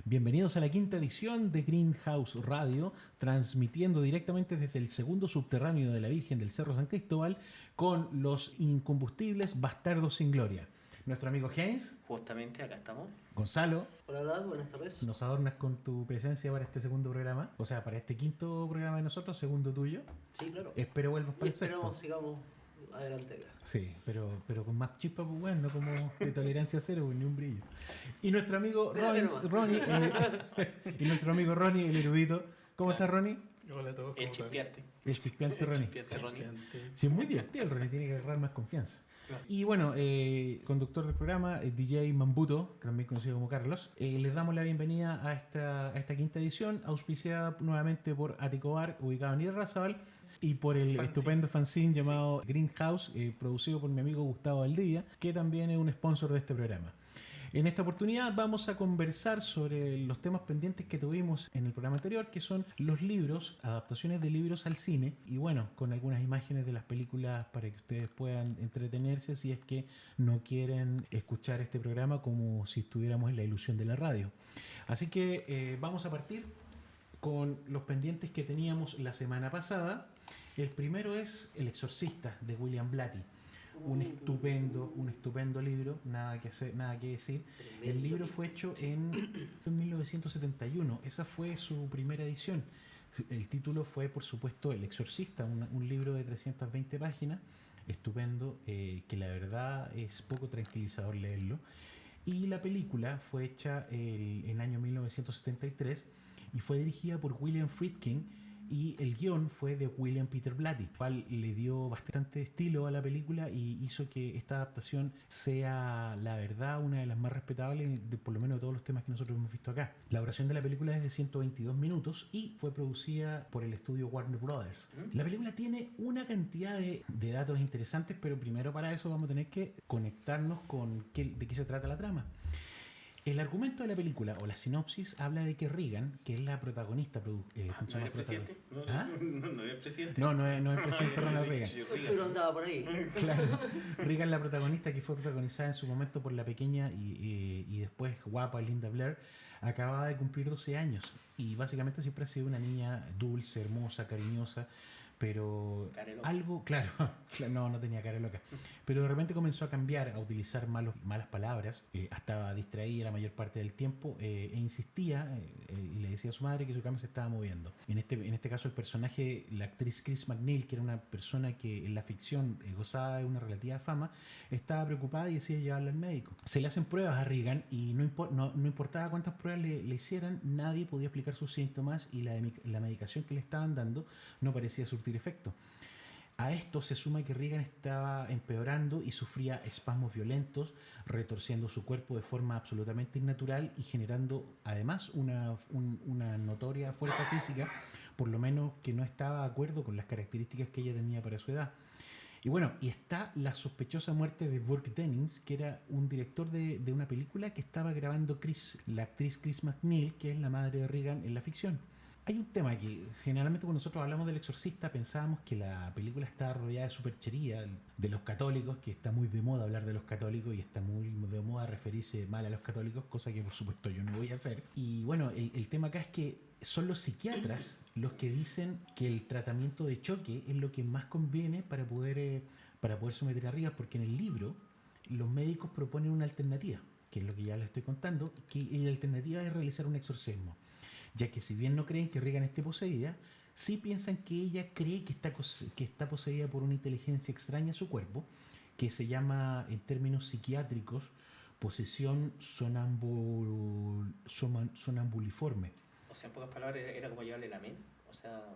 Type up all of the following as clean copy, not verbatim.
Bienvenidos a la quinta edición de Greenhouse Radio, transmitiendo directamente desde el segundo subterráneo de la Virgen del Cerro San Cristóbal con los incombustibles Bastardos sin Gloria. Nuestro amigo Heinz. Justamente acá estamos. Gonzalo. Hola, hola, buenas tardes. Nos adornas con tu presencia para este segundo programa, o sea, para este quinto programa de nosotros, segundo tuyo. Sí, claro. Espero vuelvas para el sexto. Esperamos, sigamos adelante acá. Sí, pero con más chispa, pues bueno, no como de tolerancia cero, ni un brillo. Y nuestro amigo Ronnie, y nuestro amigo Ronnie, el erudito. ¿Cómo estás, Ronnie? Hola a todos. El chispeante. El chispeante Ronnie. Ronnie. Sí, es muy divertido el Ronnie, tiene que agarrar más confianza. Y bueno, conductor del programa, DJ Mambuto, también conocido como Carlos, les damos la bienvenida a esta quinta edición, auspiciada nuevamente por Aticobar, ubicado en Irarrázaval, y por el estupendo fanzine llamado Greenhouse, producido por mi amigo Gustavo Valdivia, que también es un sponsor de este programa. En esta oportunidad vamos a conversar sobre los temas pendientes que tuvimos en el programa anterior, que son los libros, adaptaciones de libros al cine, y bueno, con algunas imágenes de las películas para que ustedes puedan entretenerse si es que no quieren escuchar este programa como si estuviéramos en la ilusión de la radio. Así que vamos a partir con los pendientes que teníamos la semana pasada. El primero es El Exorcista, de William Blatty. Un estupendo libro, nada que decir. El libro fue hecho en 1971, esa fue su primera edición. El título fue, por supuesto, El Exorcista, un libro de 320 páginas, estupendo, que la verdad es poco tranquilizador leerlo. Y la película fue hecha en el año 1973 y fue dirigida por William Friedkin, y el guión fue de William Peter Blatty, cual le dio bastante estilo a la película y hizo que esta adaptación sea, la verdad, una de las más respetables, por lo menos de todos los temas que nosotros hemos visto acá. La duración de la película es de 122 minutos y fue producida por el estudio Warner Brothers. La película tiene una cantidad de datos interesantes, pero primero para eso vamos a tener que conectarnos con de qué se trata la trama. El argumento de la película, o la sinopsis, habla de que Reagan, que es la protagonista... ¿No es el presidente? No es el presidente. No es el presidente Ronald Reagan. Pero andaba por ahí. Claro. Reagan, la protagonista, que fue protagonizada en su momento por la pequeña y después guapa Linda Blair, acababa de cumplir 12 años. Y básicamente siempre ha sido una niña dulce, hermosa, cariñosa, pero algo, claro, no tenía cara loca, pero de repente comenzó a cambiar, a utilizar malas palabras, estaba distraída la mayor parte del tiempo, e insistía y le decía a su madre que su cama se estaba moviendo. En este caso el personaje, la actriz Chris McNeil, que era una persona que en la ficción gozaba de una relativa fama, estaba preocupada y decía llevarla al médico. Se le hacen pruebas a Reagan y no importaba cuántas pruebas le hicieran, nadie podía explicar sus síntomas y la medicación que le estaban dando no parecía surtir efecto. A esto se suma que Reagan estaba empeorando y sufría espasmos violentos, retorciendo su cuerpo de forma absolutamente innatural y generando además una notoria fuerza física, por lo menos que no estaba de acuerdo con las características que ella tenía para su edad. Y bueno, y está la sospechosa muerte de Burke Dennings, que era un director de una película que estaba grabando la actriz Chris McNeil, que es la madre de Reagan en la ficción. Hay un tema que generalmente cuando nosotros hablamos del Exorcista pensábamos que la película está rodeada de superchería, de los católicos, que está muy de moda hablar de los católicos y está muy de moda referirse mal a los católicos, cosa que por supuesto yo no voy a hacer. Y bueno, el tema acá es que son los psiquiatras los que dicen que el tratamiento de choque es lo que más conviene para poder someter a Reagan, porque en el libro los médicos proponen una alternativa, que es lo que ya les estoy contando, que la alternativa es realizar un exorcismo, ya que si bien no creen que Reagan esté poseída, sí piensan que ella cree que está poseída por una inteligencia extraña a su cuerpo, que se llama, en términos psiquiátricos, posesión sonambuliforme. O sea, en pocas palabras, era como llevarle la mente. O sea...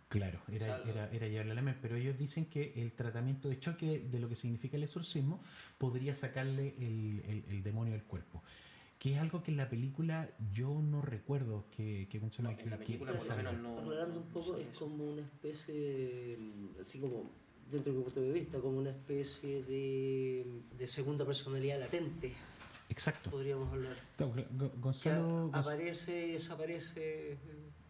Claro, era llevarle la mente, pero ellos dicen que el tratamiento de choque de lo que significa el exorcismo podría sacarle el demonio del cuerpo. Que es algo que en la película yo no recuerdo que funciona. En la película por lo menos no... Aclarando un poco, es como una especie, así como dentro de mi punto de vista, como una especie de segunda personalidad latente. Exacto. Podríamos hablar. Gonzalo aparece y desaparece.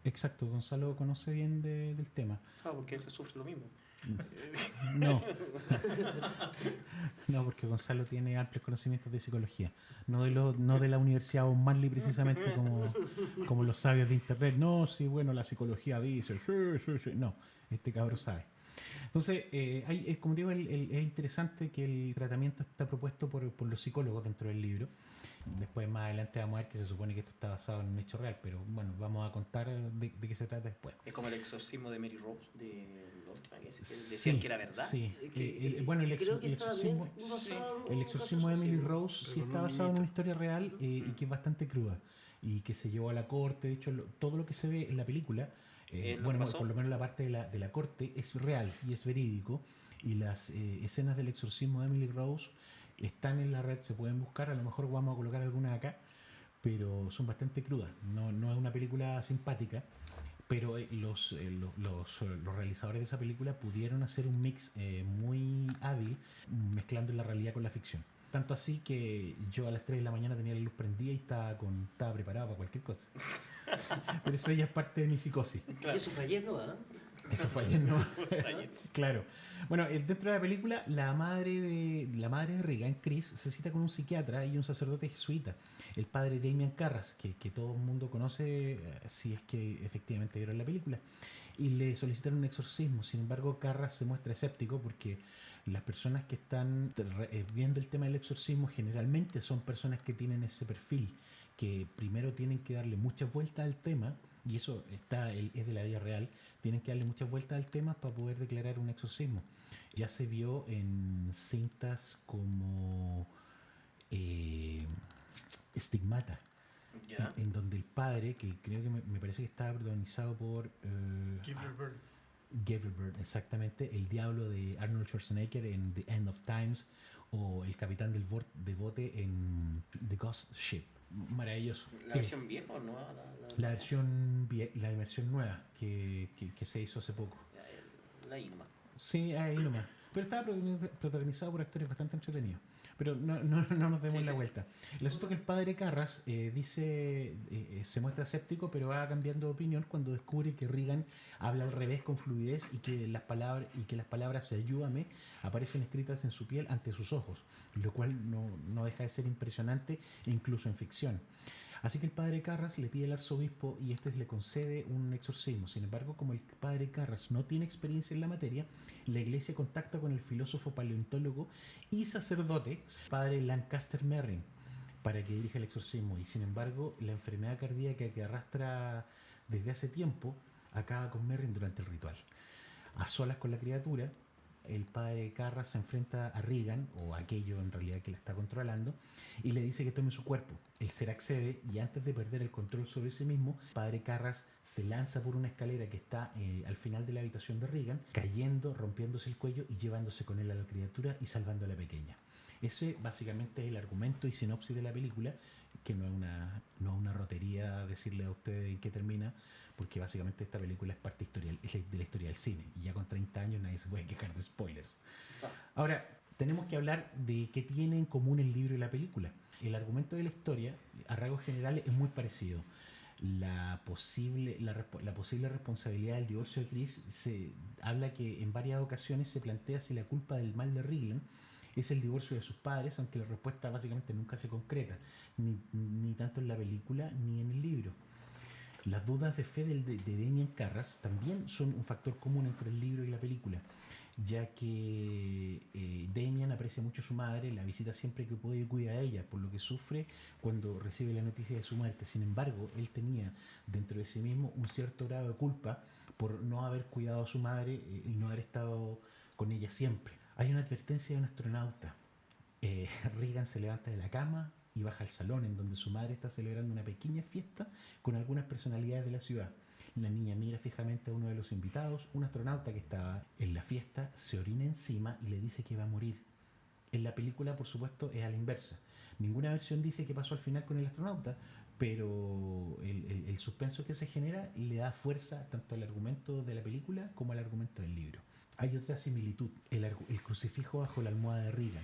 Exacto, Gonzalo conoce bien del tema. porque él sufre lo mismo. No. No, porque Gonzalo tiene amplios conocimientos de psicología. No de la Universidad of Manly precisamente como los sabios de internet. No, sí, bueno, la psicología dice, sí. No, este cabro sabe. Entonces, como digo, es interesante que el tratamiento está propuesto por los psicólogos dentro del libro. Después, más adelante, vamos a ver que se supone que esto está basado en un hecho real, pero bueno, vamos a contar de qué se trata después. Es como el exorcismo de Mary Rose de la última que decían Sí, que era verdad. Sí, bueno, el exorcismo de Emily Rose sí está basado en una historia real y que es bastante cruda y que se llevó a la corte. De hecho, todo lo que se ve en la película, bueno, por lo menos la parte de la corte, es real y es verídico. Y las escenas del exorcismo de Emily Rose están en la red, se pueden buscar. A lo mejor vamos a colocar algunas acá, pero son bastante crudas. No es una película simpática. Pero los realizadores de esa película pudieron hacer un mix muy hábil mezclando la realidad con la ficción. Tanto así que yo a las 3 de la mañana tenía la luz prendida y estaba preparado para cualquier cosa. Pero eso ya es parte de mi psicosis. Claro. Eso fue ayer, ¿no? Eso fue ayer, ¿no? Claro. Bueno, dentro de la película, la madre de Regan, Chris, se cita con un psiquiatra y un sacerdote jesuita, el padre Damian Carras, que todo el mundo conoce si es que efectivamente vieron la película, y le solicitan un exorcismo. Sin embargo, Carras se muestra escéptico porque las personas que están viendo el tema del exorcismo generalmente son personas que tienen ese perfil, que primero tienen que darle muchas vueltas al tema, y eso es de la vida real, tienen que darle muchas vueltas al tema para poder declarar un exorcismo. Ya se vio en cintas como Stigmata, en donde el padre, que creo que me parece que estaba protagonizado por Gabriel Byrne, exactamente, el diablo de Arnold Schwarzenegger en The End of Times, o el capitán del bote en The Ghost Ship. Maravilloso. ¿La versión vieja o no? La versión nueva que se hizo hace poco. La Irma. Sí, ahí nomás. Pero estaba protagonizado por actores bastante entretenidos. Pero no nos demos la vuelta. El asunto es que el padre Carras se muestra escéptico, pero va cambiando de opinión cuando descubre que Regan habla al revés con fluidez y que las palabras ayúdame aparecen escritas en su piel ante sus ojos, lo cual no deja de ser impresionante, incluso en ficción. Así que el padre Carras le pide al arzobispo y este le concede un exorcismo. Sin embargo, como el padre Carras no tiene experiencia en la materia, la iglesia contacta con el filósofo paleontólogo y sacerdote, padre Lancaster Merrin, para que dirija el exorcismo. Y sin embargo, la enfermedad cardíaca que arrastra desde hace tiempo acaba con Merrin durante el ritual. A solas con la criatura, el padre Carras se enfrenta a Regan, o a aquello en realidad que la está controlando, y le dice que tome su cuerpo. El ser accede y antes de perder el control sobre sí mismo, el padre Carras se lanza por una escalera que está al final de la habitación de Regan, cayendo, rompiéndose el cuello y llevándose con él a la criatura y salvando a la pequeña. Ese básicamente es el argumento y sinopsis de la película, que no es una rotería decirle a ustedes en qué termina, porque básicamente esta película es parte de la historia del cine, y ya con 30 años nadie se puede quejar de spoilers. Ahora, tenemos que hablar de qué tiene en común el libro y la película. El argumento de la historia, a rasgos generales, es muy parecido. La posible responsabilidad del divorcio de Chris se habla que en varias ocasiones se plantea si la culpa del mal de Regan es el divorcio de sus padres, aunque la respuesta básicamente nunca se concreta, ni tanto en la película ni en el libro. Las dudas de fe de Damian Carras también son un factor común entre el libro y la película, ya que Damian aprecia mucho a su madre, la visita siempre que puede y cuida a ella, por lo que sufre cuando recibe la noticia de su muerte. Sin embargo, él tenía dentro de sí mismo un cierto grado de culpa por no haber cuidado a su madre y no haber estado con ella siempre. Hay una advertencia de un astronauta. Regan se levanta de la cama y baja al salón en donde su madre está celebrando una pequeña fiesta con algunas personalidades de la ciudad. La niña mira fijamente a uno de los invitados. Un astronauta que estaba en la fiesta se orina encima y le dice que va a morir. En la película, por supuesto, es a la inversa. Ninguna versión dice qué pasó al final con el astronauta, pero el suspenso que se genera le da fuerza tanto al argumento de la película como al argumento del libro. Hay otra similitud, el crucifijo bajo la almohada de Regan.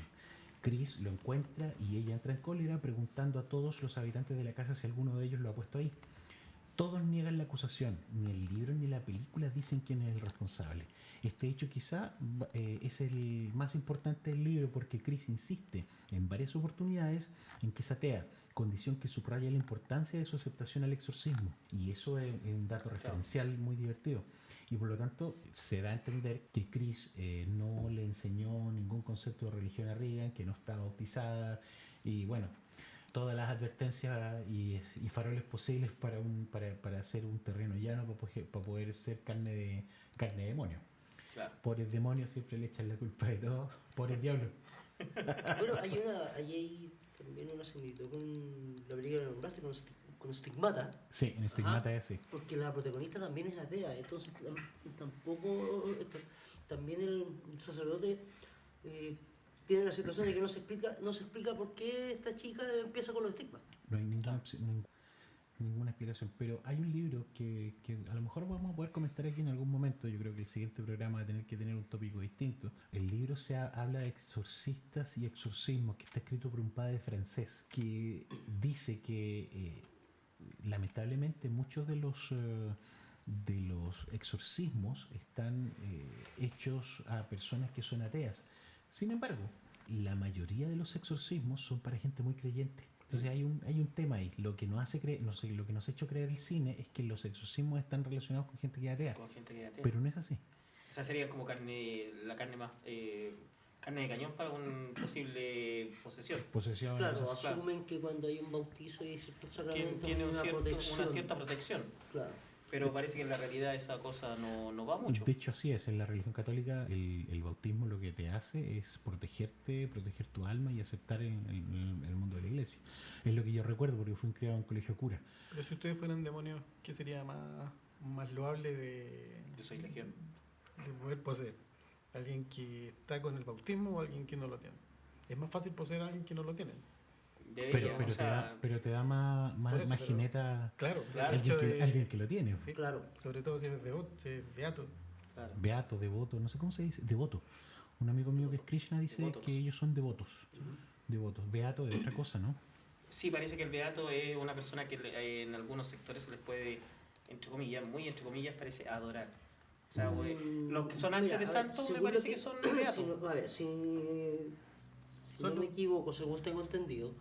Chris lo encuentra y ella entra en cólera preguntando a todos los habitantes de la casa si alguno de ellos lo ha puesto ahí. Todos niegan la acusación, ni el libro ni la película dicen quién es el responsable. Este hecho quizá es el más importante del libro porque Chris insiste en varias oportunidades en que es atea, condición que subraya la importancia de su aceptación al exorcismo. Y eso es un dato referencial muy divertido. Y por lo tanto se da a entender que Chris no le enseñó ningún concepto de religión a Regan, que no está bautizada y bueno, todas las advertencias y faroles posibles para hacer un terreno llano para poder ser carne de demonio. Claro. Pobres demonios siempre le echan la culpa de todo, pobres diablos. Bueno, hay también una similitud con la película que nombraste, con Stigmata. Sí, en Stigmata es así. Porque la protagonista también es atea, entonces tampoco, también el sacerdote tiene la situación de que no se explica por qué esta chica empieza con los estigmas. No hay ninguna explicación, pero hay un libro que a lo mejor vamos a poder comentar aquí en algún momento. Yo creo que el siguiente programa va a tener que tener un tópico distinto. El libro habla de exorcistas y exorcismos, que está escrito por un padre francés que dice que lamentablemente muchos de los exorcismos están hechos a personas que son ateas. Sin embargo, la mayoría de los exorcismos son para gente muy creyente. Entonces hay un tema ahí. Lo que nos hace creer, lo que nos ha hecho creer el cine es que los exorcismos están relacionados con gente que es atea. Con gente que es atea. Pero no es así. O sea, sería como la carne más carne de cañón para una posible posesión. Claro, asumen que cuando hay un bautizo y ciertos sacramentos tiene una cierta protección. Claro. Pero parece que en la realidad esa cosa no va mucho. De hecho, así es. En la religión católica, el bautismo lo que te hace es proteger tu alma y aceptar el mundo de la iglesia. Es lo que yo recuerdo porque fui criado en un colegio cura. Pero si ustedes fueran demonios, ¿qué sería más loable de... Yo soy legión. De poder poseer? ¿Alguien que está con el bautismo o alguien que no lo tiene? Es más fácil poseer a alguien que no lo tiene. Pero te da más jineta. Claro, alguien que lo tiene. Sí, claro. Sobre todo si eres devoto, si eres beato. Claro. Beato, devoto, no sé cómo se dice. Devoto. Un amigo mío que es Krishna dice Devotos. que ellos son devotos. Devotos. Beato es otra cosa, ¿no? Sí, parece que el beato es una persona que en algunos sectores se les puede, entre comillas, parece adorar. O sea, los que son antes de santos me parece que son beatos. Si no me equivoco, según tengo entendido,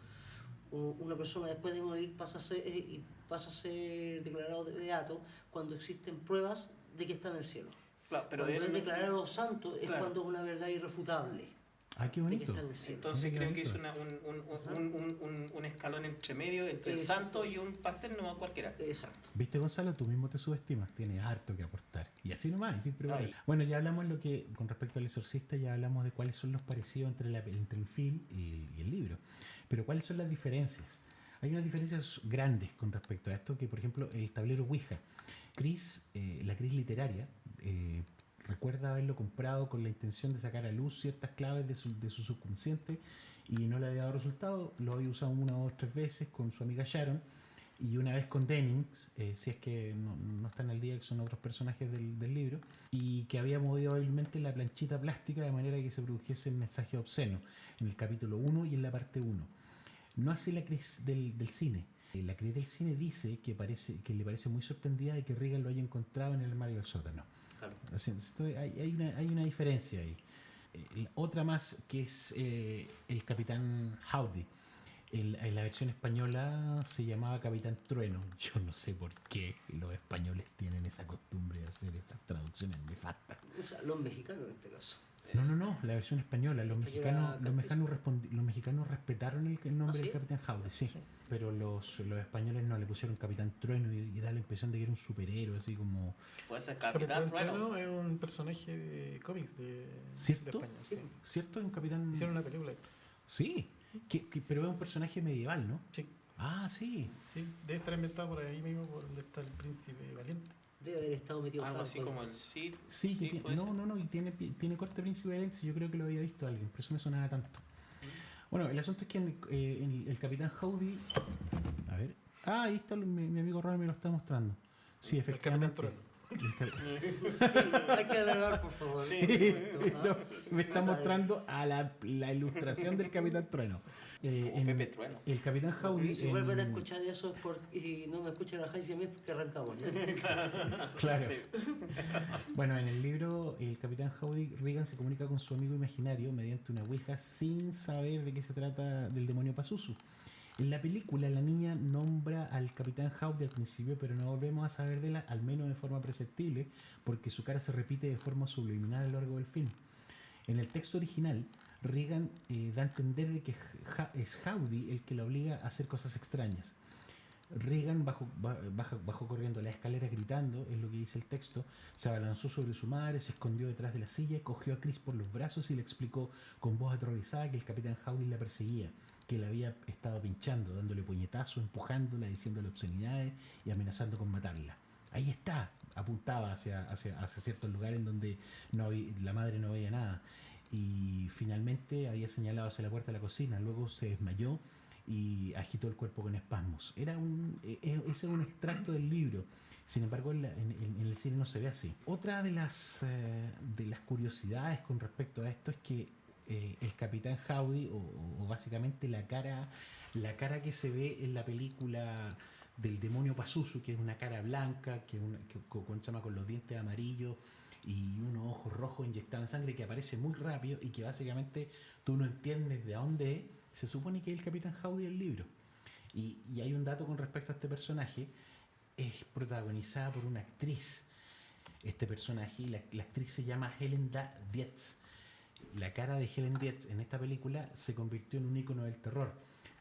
una persona después de morir pasa a ser declarado de beato cuando existen pruebas de que está en el cielo. Claro, pero cuando es declarado santo es cuando es una verdad irrefutable. Qué bonito. Entonces creo que es un escalón entre medio, entre el santo y un pastel, no cualquiera. Exacto. ¿Viste, Gonzalo? Tú mismo te subestimas, tienes harto que aportar. Y así nomás, y siempre va. Bueno, ya hablamos con respecto al exorcista, ya hablamos de cuáles son los parecidos entre el film y el libro. Pero ¿cuáles son las diferencias? Hay unas diferencias grandes con respecto a esto, que por ejemplo el tablero Ouija. La Cris literaria, recuerda haberlo comprado con la intención de sacar a luz ciertas claves de su subconsciente y no le había dado resultado. Lo había usado 1, 2, 3 veces con su amiga Sharon y una vez con Dennings, si es que no están al día, que son otros personajes del libro, y que había movido hábilmente la planchita plástica de manera que se produjese un mensaje obsceno en el capítulo 1 y en la parte 1. No así la Cris del cine. La Cris del cine dice que le parece muy sorprendida de que Regan lo haya encontrado en el armario del sótano. Claro. Entonces, hay una diferencia ahí. Otra más que es el Capitán Howdy. En la versión española se llamaba Capitán Trueno. Yo no sé por qué los españoles tienen esa costumbre de hacer esas traducciones nefastas. O sea, los mexicanos en este caso. No, la versión española. Los mexicanos respetaron el nombre del Capitán Howdy, sí. Pero los españoles no, le pusieron Capitán Trueno y da la impresión de que era un superhéroe, así como... Puede ser Capitán Trueno. Es un personaje de cómics de ¿Cierto? España. Sí. ¿Cierto? Es un capitán... Hicieron una película. Sí, pero es un personaje medieval, ¿no? Sí. Ah, sí. Sí, debe estar inventado por ahí mismo, por donde está el príncipe valiente. Debe haber estado metido algo así como el Cid. Sí, y tiene corte príncipe valiente. Yo creo que lo había visto alguien, por eso me sonaba tanto. Bueno, el asunto es que el Capitán Howdy... A ver... ahí está, mi amigo Ronald me lo está mostrando. Sí, efectivamente. Sí, hay que alargar, por favor. Sí. No, me está mostrando a la ilustración del Capitán Trueno. Como Pepe Trueno. El Capitán Howdy. Si vuelven a escuchar eso y no nos escuchan a Jaime y a mí, porque arrancamos. ¿Ya? Claro. Sí. Bueno, en el libro, el Capitán Howdy, Regan se comunica con su amigo imaginario mediante una ouija sin saber de qué se trata del demonio Pazuzu. En la película, la niña nombra al Capitán Howdy al principio, pero no volvemos a saber de él, al menos de forma perceptible, porque su cara se repite de forma subliminal a lo largo del film. En el texto original, Regan da a entender de que es Howdy el que la obliga a hacer cosas extrañas. Regan bajó corriendo la escalera gritando, es lo que dice el texto, se abalanzó sobre su madre, se escondió detrás de la silla, cogió a Chris por los brazos y le explicó con voz aterrorizada que el Capitán Howdy la perseguía, que la había estado pinchando, dándole puñetazos, empujándola, diciéndole obscenidades y amenazando con matarla. Ahí está, apuntaba hacia ciertos lugares en donde la madre no veía nada. Y finalmente había señalado hacia la puerta de la cocina, luego se desmayó y agitó el cuerpo con espasmos. Ese era un extracto del libro, sin embargo en el cine no se ve así. Otra de las curiosidades con respecto a esto es que el Capitán Howdy, o básicamente la cara que se ve en la película del demonio Pazuzu, que es una cara blanca, con los dientes amarillos y unos ojos rojos inyectados en sangre, que aparece muy rápido y que básicamente tú no entiendes de dónde es. Se supone que es el Capitán Howdy del libro. Y hay un dato con respecto a este personaje: es protagonizada por una actriz. Este personaje, la actriz se llama Helen Dietz. La cara de Helen Dietz en esta película se convirtió en un ícono del terror.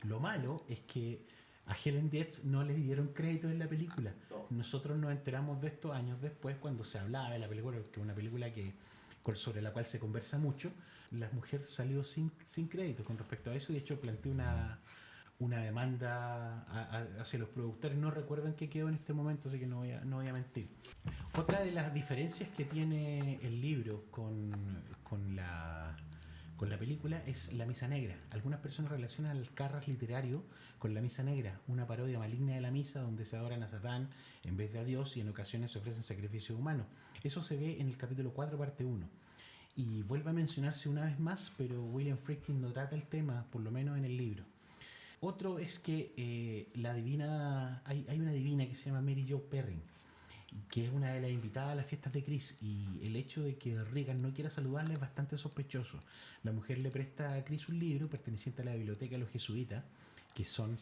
Lo malo es que a Helen Dietz no le dieron crédito en la película. Nosotros nos enteramos de esto años después, cuando se hablaba de la película, que es una película sobre la cual se conversa mucho. La mujer salió sin crédito con respecto a eso, y de hecho planteó una demanda hacia los productores. No recuerdo en qué quedó en este momento, así que no voy a mentir. Otra de las diferencias que tiene el libro con la película es la misa negra. Algunas personas relacionan el Carras literario con la misa negra, una parodia maligna de la misa donde se adoran a Satán en vez de a Dios y en ocasiones se ofrecen sacrificios humanos. Eso se ve en el capítulo 4, parte 1. Y vuelve a mencionarse una vez más, pero William Friedkin no trata el tema, por lo menos en el libro. Otro es que hay una divina que se llama Mary Jo Perrin, que es una de las invitadas a las fiestas de Chris, y el hecho de que Regan no quiera saludarla es bastante sospechoso. La mujer le presta a Chris un libro perteneciente a la biblioteca de los jesuitas, que son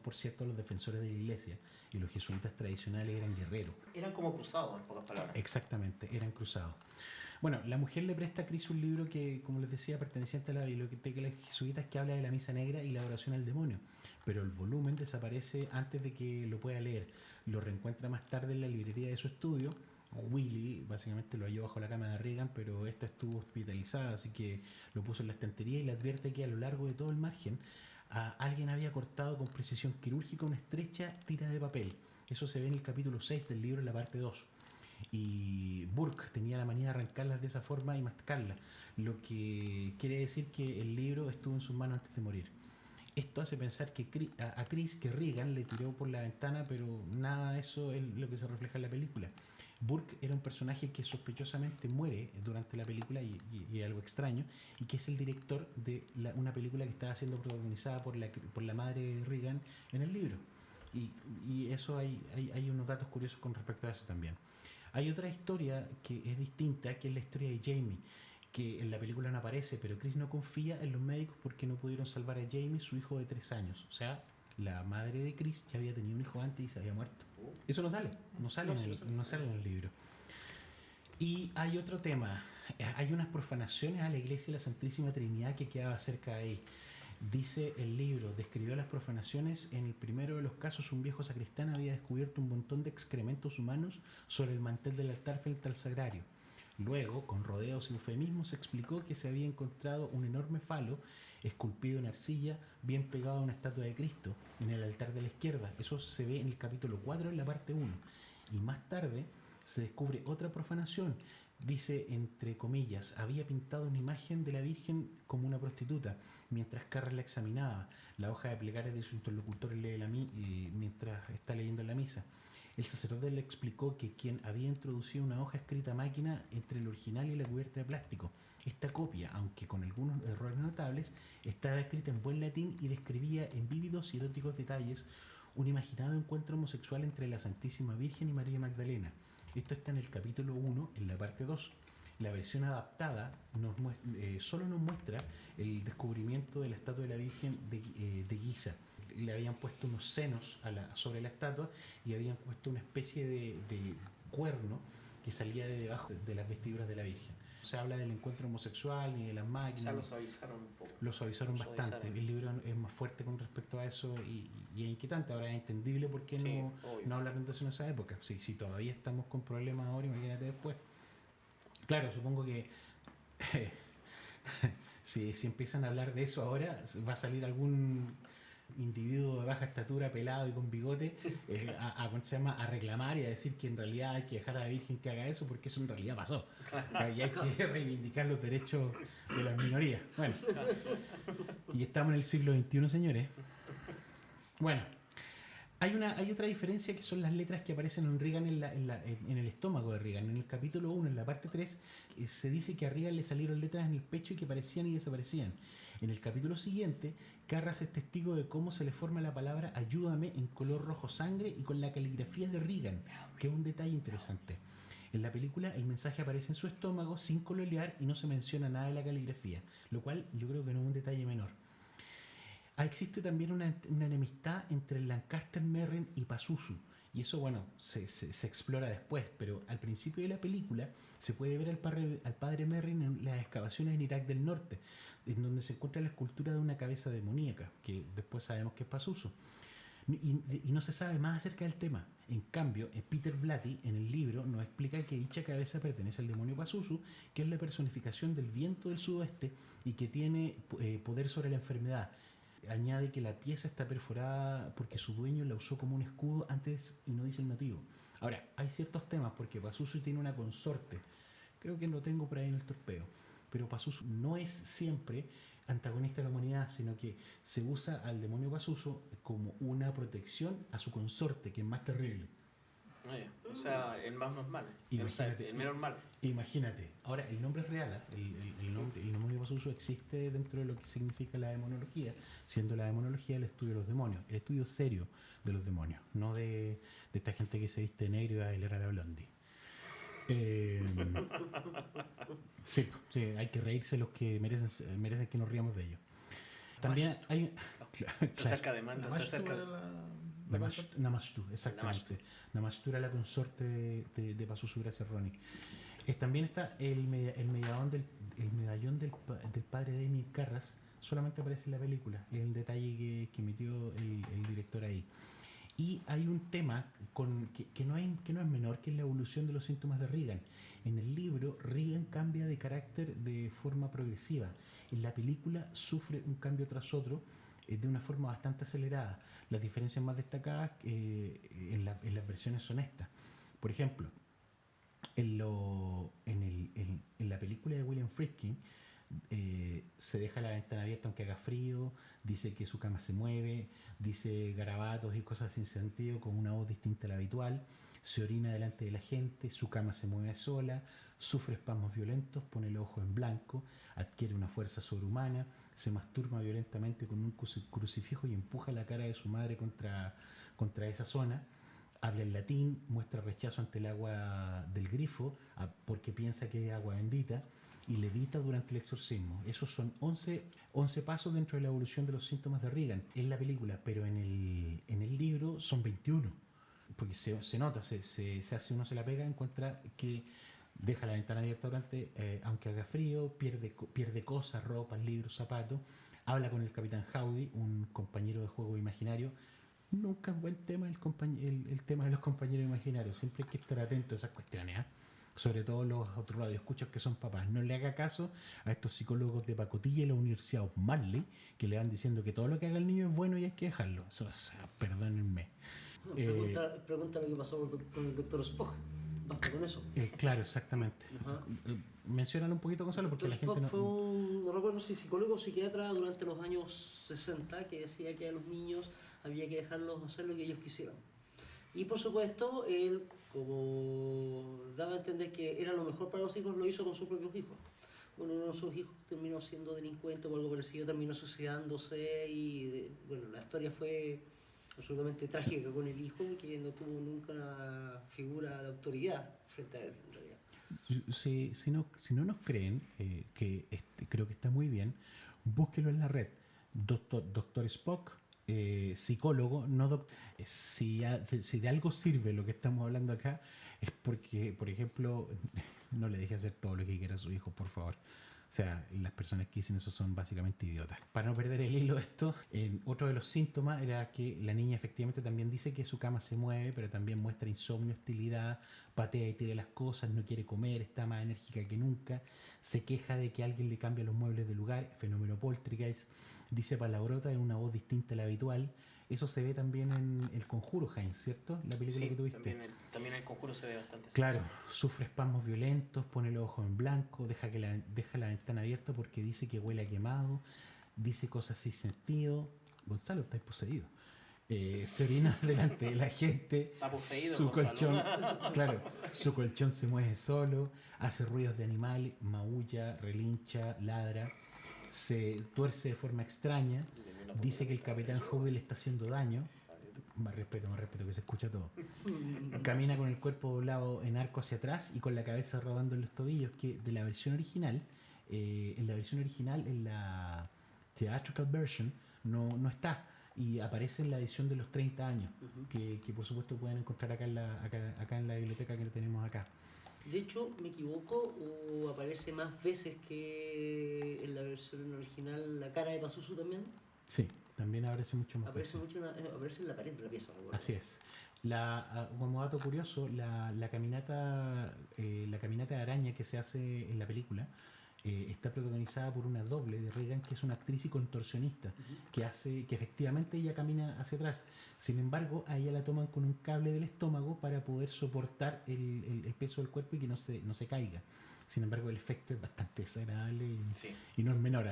por cierto los defensores de la iglesia, y los jesuitas tradicionales eran guerreros. Eran como cruzados, en pocas palabras. Exactamente, eran cruzados. Bueno, la mujer le presta a Chris un libro que, como les decía, perteneciente a la biblioteca de los jesuitas, que habla de la misa negra y la adoración al demonio, pero el volumen desaparece antes de que lo pueda leer. Lo reencuentra más tarde en la librería de su estudio. Willy básicamente lo halló bajo la cama de Regan, pero esta estuvo hospitalizada, así que lo puso en la estantería, y le advierte que a lo largo de todo el margen alguien había cortado con precisión quirúrgica una estrecha tira de papel. Eso se ve en el capítulo 6 del libro, en la parte 2. Y Burke tenía la manía de arrancarlas de esa forma y mascarlas, lo que quiere decir que el libro estuvo en sus manos antes de morir. Esto hace pensar a Chris que Regan le tiró por la ventana, pero nada de eso es lo que se refleja en la película. Burke era un personaje que sospechosamente muere durante la película, y algo extraño, y que es el director de una película que estaba siendo protagonizada por la madre de Regan en el libro. Y eso hay unos datos curiosos con respecto a eso también. Hay otra historia que es distinta, que es la historia de Jamie, que en la película no aparece, pero Chris no confía en los médicos porque no pudieron salvar a Jamie, su hijo de 3 años. O sea, la madre de Chris ya había tenido un hijo antes y se había muerto. Eso no sale en el libro. Y hay otro tema. Hay unas profanaciones a la iglesia de la Santísima Trinidad que quedaba cerca de ahí. Dice el libro, describió las profanaciones. En el primero de los casos, un viejo sacristán había descubierto un montón de excrementos humanos sobre el mantel del altar frente al sagrario. Luego, con rodeos y eufemismos, se explicó que se había encontrado un enorme falo esculpido en arcilla, bien pegado a una estatua de Cristo, en el altar de la izquierda. Eso se ve en el capítulo 4, en la parte 1. Y más tarde se descubre otra profanación. Dice, entre comillas, había pintado una imagen de la Virgen como una prostituta, mientras Carras la examinaba. La hoja de plegarias de su interlocutor lee mientras está leyendo la misa. el sacerdote le explicó que quien había introducido una hoja escrita a máquina entre el original y la cubierta de plástico. Esta copia, aunque con algunos errores notables, estaba escrita en buen latín y describía en vívidos y eróticos detalles un imaginado encuentro homosexual entre la Santísima Virgen y María Magdalena. Esto está en el capítulo 1, en la parte 2. La versión adaptada solo nos muestra el descubrimiento de la estatua de la Virgen de Giza. Le habían puesto unos senos sobre la estatua y habían puesto una especie de cuerno que salía de debajo de las vestiduras de la Virgen. No se habla del encuentro homosexual ni de las máquinas. O sea, lo suavizaron un poco. Lo suavizaron bastante. El libro es más fuerte con respecto a eso y es inquietante. Ahora es entendible por qué no hablaron de eso en esa época. Si todavía estamos con problemas ahora, imagínate después. Claro, supongo que si empiezan a hablar de eso ahora, va a salir algún individuo de baja estatura, pelado y con bigote, a reclamar y a decir que en realidad hay que dejar a la Virgen que haga eso porque eso en realidad pasó. Y hay que reivindicar los derechos de las minorías. Bueno, y estamos en el siglo XXI, señores. Bueno, hay otra diferencia que son las letras que aparecen en Regan en el estómago de Regan. En el capítulo 1, en la parte 3, se dice que a Regan le salieron letras en el pecho y que aparecían y desaparecían. En el capítulo siguiente, Carras es testigo de cómo se le forma la palabra ayúdame en color rojo sangre y con la caligrafía de Regan, que es un detalle interesante. En la película el mensaje aparece en su estómago sin colorear y no se menciona nada de la caligrafía, lo cual yo creo que no es un detalle menor. Existe también una enemistad entre Lancaster Merrin y Pazuzu, y eso, bueno, se explora después, pero al principio de la película se puede ver al padre Merrin en las excavaciones en Irak del Norte, en donde se encuentra la escultura de una cabeza demoníaca, que después sabemos que es Pazuzu. Y no se sabe más acerca del tema. En cambio, Peter Blatty en el libro nos explica que dicha cabeza pertenece al demonio Pazuzu, que es la personificación del viento del sudoeste y que tiene poder sobre la enfermedad. Añade que la pieza está perforada porque su dueño la usó como un escudo antes y no dice el motivo. Ahora, hay ciertos temas porque Pazuzu tiene una consorte. Creo que lo tengo por ahí en el torpeo. Pero Pazuzu no es siempre antagonista de la humanidad, sino que se usa al demonio Pazuzu como una protección a su consorte, que es más terrible. O sea, el más normal. Imagínate, el menos mal. Imagínate. Ahora, el nombre es real. El demonio Pazuzu existe dentro de lo que significa la demonología, siendo la demonología el estudio de los demonios, el estudio serio de los demonios, no de esta gente que se viste negro y va a bailar a la Blondie. Sí, hay que reírse los que merecen que nos riamos de ellos. También hay... Se acerca demanda, se acerca... Namashtu, exactamente. Namashtu era la consorte de Pazuzu, gracias Ronnie. También está el medallón del padre de Damien Carras, solamente aparece en la película, es el detalle que metió el director ahí. Y hay un tema que no es menor, que es la evolución de los síntomas de Regan. En el libro, Regan cambia de carácter de forma progresiva. En la película sufre un cambio tras otro de una forma bastante acelerada. Las diferencias más destacadas en las versiones son estas. Por ejemplo, en la película de William Friedkin, se deja la ventana abierta aunque haga frío, dice que su cama se mueve, dice garabatos y cosas sin sentido con una voz distinta a la habitual, se orina delante de la gente, su cama se mueve sola, sufre espasmos violentos, pone el ojo en blanco, adquiere una fuerza sobrehumana, se masturba violentamente con un crucifijo y empuja la cara de su madre contra esa zona. Habla en latín, muestra rechazo ante el agua del grifo porque piensa que es agua bendita y levita durante el exorcismo. Esos son 11 pasos dentro de la evolución de los síntomas de Regan en la película, pero en el libro son 21, porque se nota, se hace uno se la pega, encuentra que deja la ventana abierta aunque haga frío, pierde cosas, ropas, libros, zapatos, habla con el capitán Howdy, un compañero de juego imaginario. Nunca es buen tema el tema de los compañeros imaginarios, siempre hay que estar atento a esas cuestiones, ¿eh? Sobre todo los otros radioescuchos que son papás. No le haga caso a estos psicólogos de pacotilla y la Universidad of Marley que le van diciendo que todo lo que haga el niño es bueno y hay que dejarlo. Eso, o sea, perdónenme. Pregunta lo que pasó con el doctor Spock. Basta con eso. Claro, exactamente. Mencionan un poquito, Gonzalo, porque la gente fue no recuerdo si psicólogo o psiquiatra durante los años 60 que decía que a los niños había que dejarlos hacer lo que ellos quisieran. Y por supuesto, él, como daba a entender que era lo mejor para los hijos, lo hizo con sus propios hijos. Bueno, uno de sus hijos terminó siendo delincuente o algo parecido, terminó suicidándose y bueno, la historia fue absolutamente trágica con el hijo, que no tuvo nunca una figura de autoridad frente a él, en realidad. Si no nos creen, creo que está muy bien, búsquelo en la red. Doctor Spock, psicólogo, no si de algo sirve lo que estamos hablando acá, es porque, por ejemplo, no le deje hacer todo lo que quiera a su hijo, por favor. O sea, las personas que dicen eso son básicamente idiotas. Para no perder el hilo de esto, otro de los síntomas era que la niña efectivamente también dice que su cama se mueve, pero también muestra insomnio, hostilidad, patea y tira las cosas, no quiere comer, está más enérgica que nunca, se queja de que alguien le cambia los muebles de lugar, fenómeno poltergeist, dice palabrota en una voz distinta a la habitual. Eso se ve también en El Conjuro, Heinz, ¿cierto? La película que tuviste. También El Conjuro se ve bastante. Claro, sufre espasmos violentos, pone los ojos en blanco, deja la ventana abierta porque dice que huele a quemado, dice cosas sin sentido. Gonzalo, estáis poseído. Se orina delante de la gente. Está poseído, su Gonzalo. colchón, claro, su colchón se mueve solo, hace ruidos de animales, maulla, relincha, ladra, se tuerce de forma extraña. Dice que el capitán Howdy le está haciendo daño. Más respeto, que se escucha todo. Camina con el cuerpo doblado en arco hacia atrás y con la cabeza rodando en los tobillos, que de la versión original, en la theatrical version, no está. Y aparece en la edición de los 30 años, que por supuesto pueden encontrar acá en la biblioteca que tenemos acá. De hecho, me equivoco, o aparece más veces que en la versión original la cara de Pazuzu también. Sí, también aparece mucho más. Aparece en la pared de la pieza. ¿Recuerdo? Así es. Como dato curioso, la caminata de araña que se hace en la película está protagonizada por una doble de Regan, que es una actriz y contorsionista, que efectivamente ella camina hacia atrás. Sin embargo, a ella la toman con un cable del estómago para poder soportar el peso del cuerpo y que no se caiga. Sin embargo, el efecto es bastante desagradable y no es menor.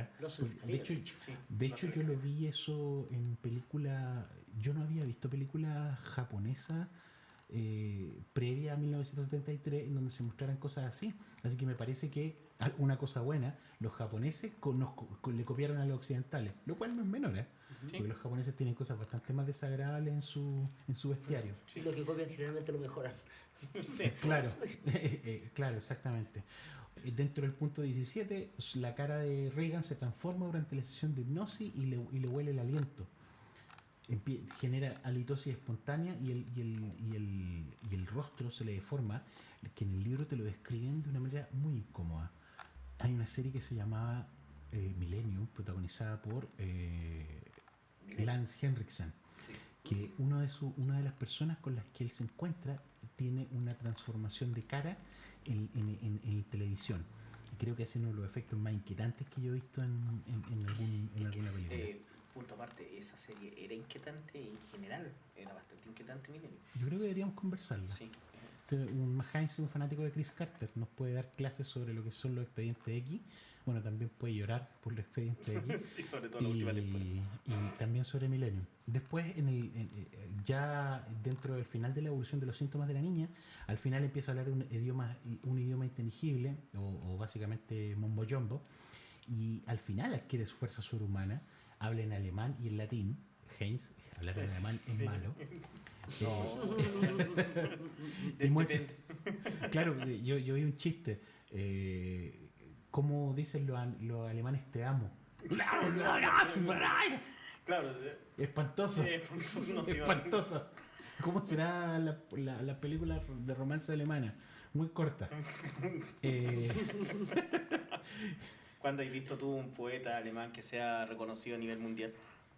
De hecho, yo lo vi eso en película. Yo no había visto película japonesa previa a 1973 en donde se mostraran cosas así. Así que me parece que una cosa buena, los japoneses le copiaron a los occidentales, lo cual no es menor, porque los japoneses tienen cosas bastante más desagradables en su bestiario. Sí. Lo que copian generalmente lo mejoran. Sí, claro, claro, exactamente. Dentro del punto 17, la cara de Regan se transforma durante la sesión de hipnosis y le huele el aliento. Genera halitosis espontánea y el rostro se le deforma, que en el libro te lo describen de una manera muy incómoda. Hay una serie que se llamaba Millennium, protagonizada por Lance Henriksen, que una de las personas con las que él se encuentra tiene una transformación de cara en televisión. Y creo que es uno de los efectos más inquietantes que yo he visto en alguna película. Punto aparte, esa serie era inquietante y en general era bastante inquietante. Yo creo que deberíamos conversarla. Sí. Un Heinz, un fanático de Chris Carter, nos puede dar clases sobre lo que son los expedientes X. Bueno, también puede llorar por los expedientes X. Sí, sobre todo la última temporada. Y también sobre Millennium. Después, ya dentro del final de la evolución de los síntomas de la niña, al final empieza a hablar un idioma inteligible, o básicamente mombo jumbo, y al final adquiere su fuerza sobrehumana, habla en alemán y en latín. Heinz, hablar en alemán es malo. Depende. Claro, yo vi un chiste. ¿Cómo dicen los alemanes te amo? Claro. Espantoso. No se Espantoso. ¿Cómo será la película de romance alemana? Muy corta. ¿Cuándo has visto tú un poeta alemán que sea reconocido a nivel mundial?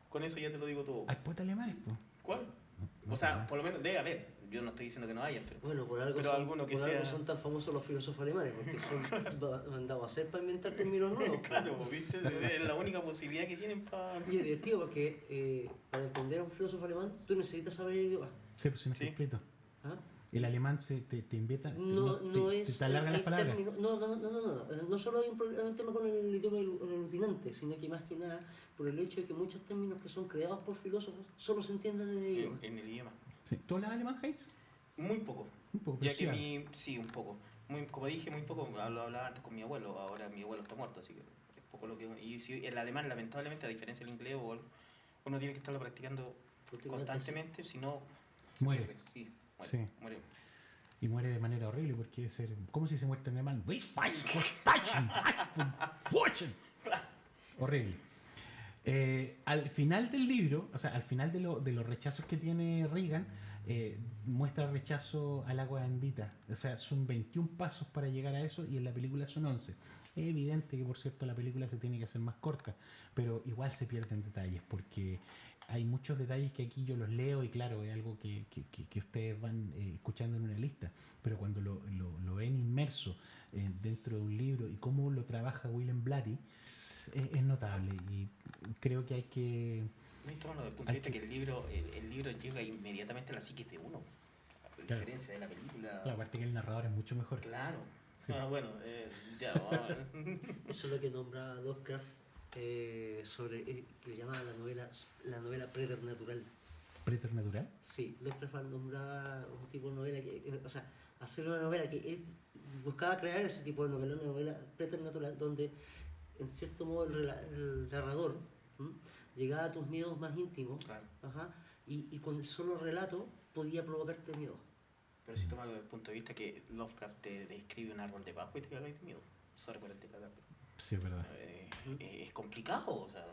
Con eso ya te lo digo todo. ¿Hay poetas alemanes? ¿Cuál? O sea, por lo menos debe haber. Yo no estoy diciendo que no haya, pero... Bueno, por algo son tan famosos los filósofos alemanes, porque son mandados a hacer para inventar términos nuevos. Claro, ¿viste? Es la única posibilidad que tienen para... Y es divertido porque para entender a un filósofo alemán tú necesitas saber el idioma. Sí, pues si no es completo. ¿Ah? El alemán te invita, te alarga las palabras. No solo hay un tema con el idioma aglutinante, sino que más que nada por el hecho de que muchos términos que son creados por filósofos solo se entienden en el idioma. En el idioma. Sí. ¿Tú hablas alemán, Heinz? Muy poco. Un poco, pero Ya sí que hablas. sí, un poco. Como dije, muy poco. Lo hablaba antes con mi abuelo. Ahora mi abuelo está muerto, así que es poco lo que. Y si el alemán, lamentablemente, a diferencia del inglés, uno tiene que estarlo practicando constantemente, si no, se Muere. pierde. Sí, muere. Sí. Muere. Y muere de manera horrible porque es ser. ¿Cómo se dice muerte en alemán? Horrible. Al final del libro, o sea, al final de los rechazos que tiene Reagan, muestra rechazo al agua bendita. O sea, son 21 pasos para llegar a eso y en la película son 11. Es evidente que, por cierto, la película se tiene que hacer más corta, pero igual se pierden detalles porque hay muchos detalles que aquí yo los leo y claro, es algo que ustedes van escuchando en una lista, pero cuando lo ven inmerso dentro de un libro y cómo lo trabaja William Blatty, es notable y creo que hay que... No hay todo desde el punto de vista que el libro llega inmediatamente a la psique de uno. A Claro. diferencia de la película. Claro, aparte que el narrador es mucho mejor. Claro. Sí. Bueno, ya, vamos. Eso es lo que nombra Lovecraft sobre, que le llama la novela preternatural. ¿Preternatural? Sí, Lovecraft nombraba un tipo de novela o sea, hacer una novela que él buscaba crear ese tipo de novela, una novela preternatural donde en cierto modo el narrador llegaba a tus miedos más íntimos, Claro. ajá, y con el solo relato podía provocarte miedo. Pero si tomas desde el punto de vista que Lovecraft te describe un árbol de Pascua y te cagas de miedo. Sorry por el te cagas. Sí, es verdad. Es complicado, o sea.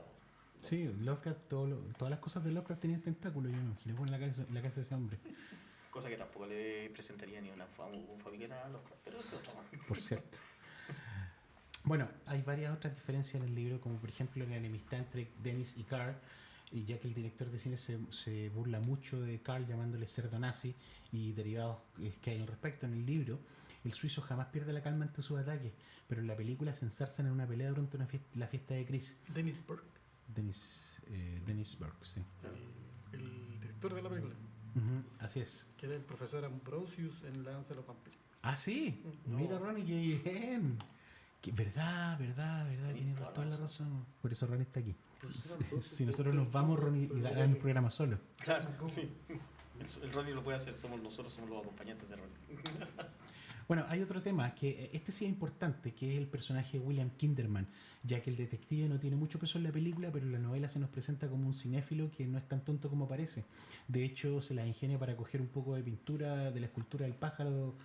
Sí, Lovecraft, todas las cosas de Lovecraft tenían tentáculos. Yo me imaginé con la casa de ese hombre, Cosa que tampoco le presentaría ni un familiar a Lovecraft, pero eso es otra cosa. por cierto. Bueno, hay varias otras diferencias en el libro, como por ejemplo la enemistad entre Dennis y Carl, y ya que el director de cine se burla mucho de Carl llamándole cerdo nazi y derivados que hay al respecto en el libro, el suizo jamás pierde la calma ante sus ataques, pero en la película se ensarzan en una pelea durante la fiesta de Chris. Dennis Burke, Dennis Burke, sí. el director de la película, Ujú, así es. que era el profesor Ambrosius en La danza de los vampiros. Ah, sí. No. Mira, Ronnie, qué bien. Verdad, tiene toda la toda la razón. Por eso Ronnie está aquí. Profesor Ambrosius, Si nosotros nos vamos, Ronnie hará un programa solo. Claro, sí. El Ronnie lo puede hacer, somos los acompañantes de Ronnie. Bueno, hay otro tema, que este sí es importante, que es el personaje de William Kinderman, ya que el detective no tiene mucho peso en la película, pero en la novela se nos presenta como un cinéfilo que no es tan tonto como parece. De hecho, se la ingenia para coger un poco de pintura de la escultura del pájaro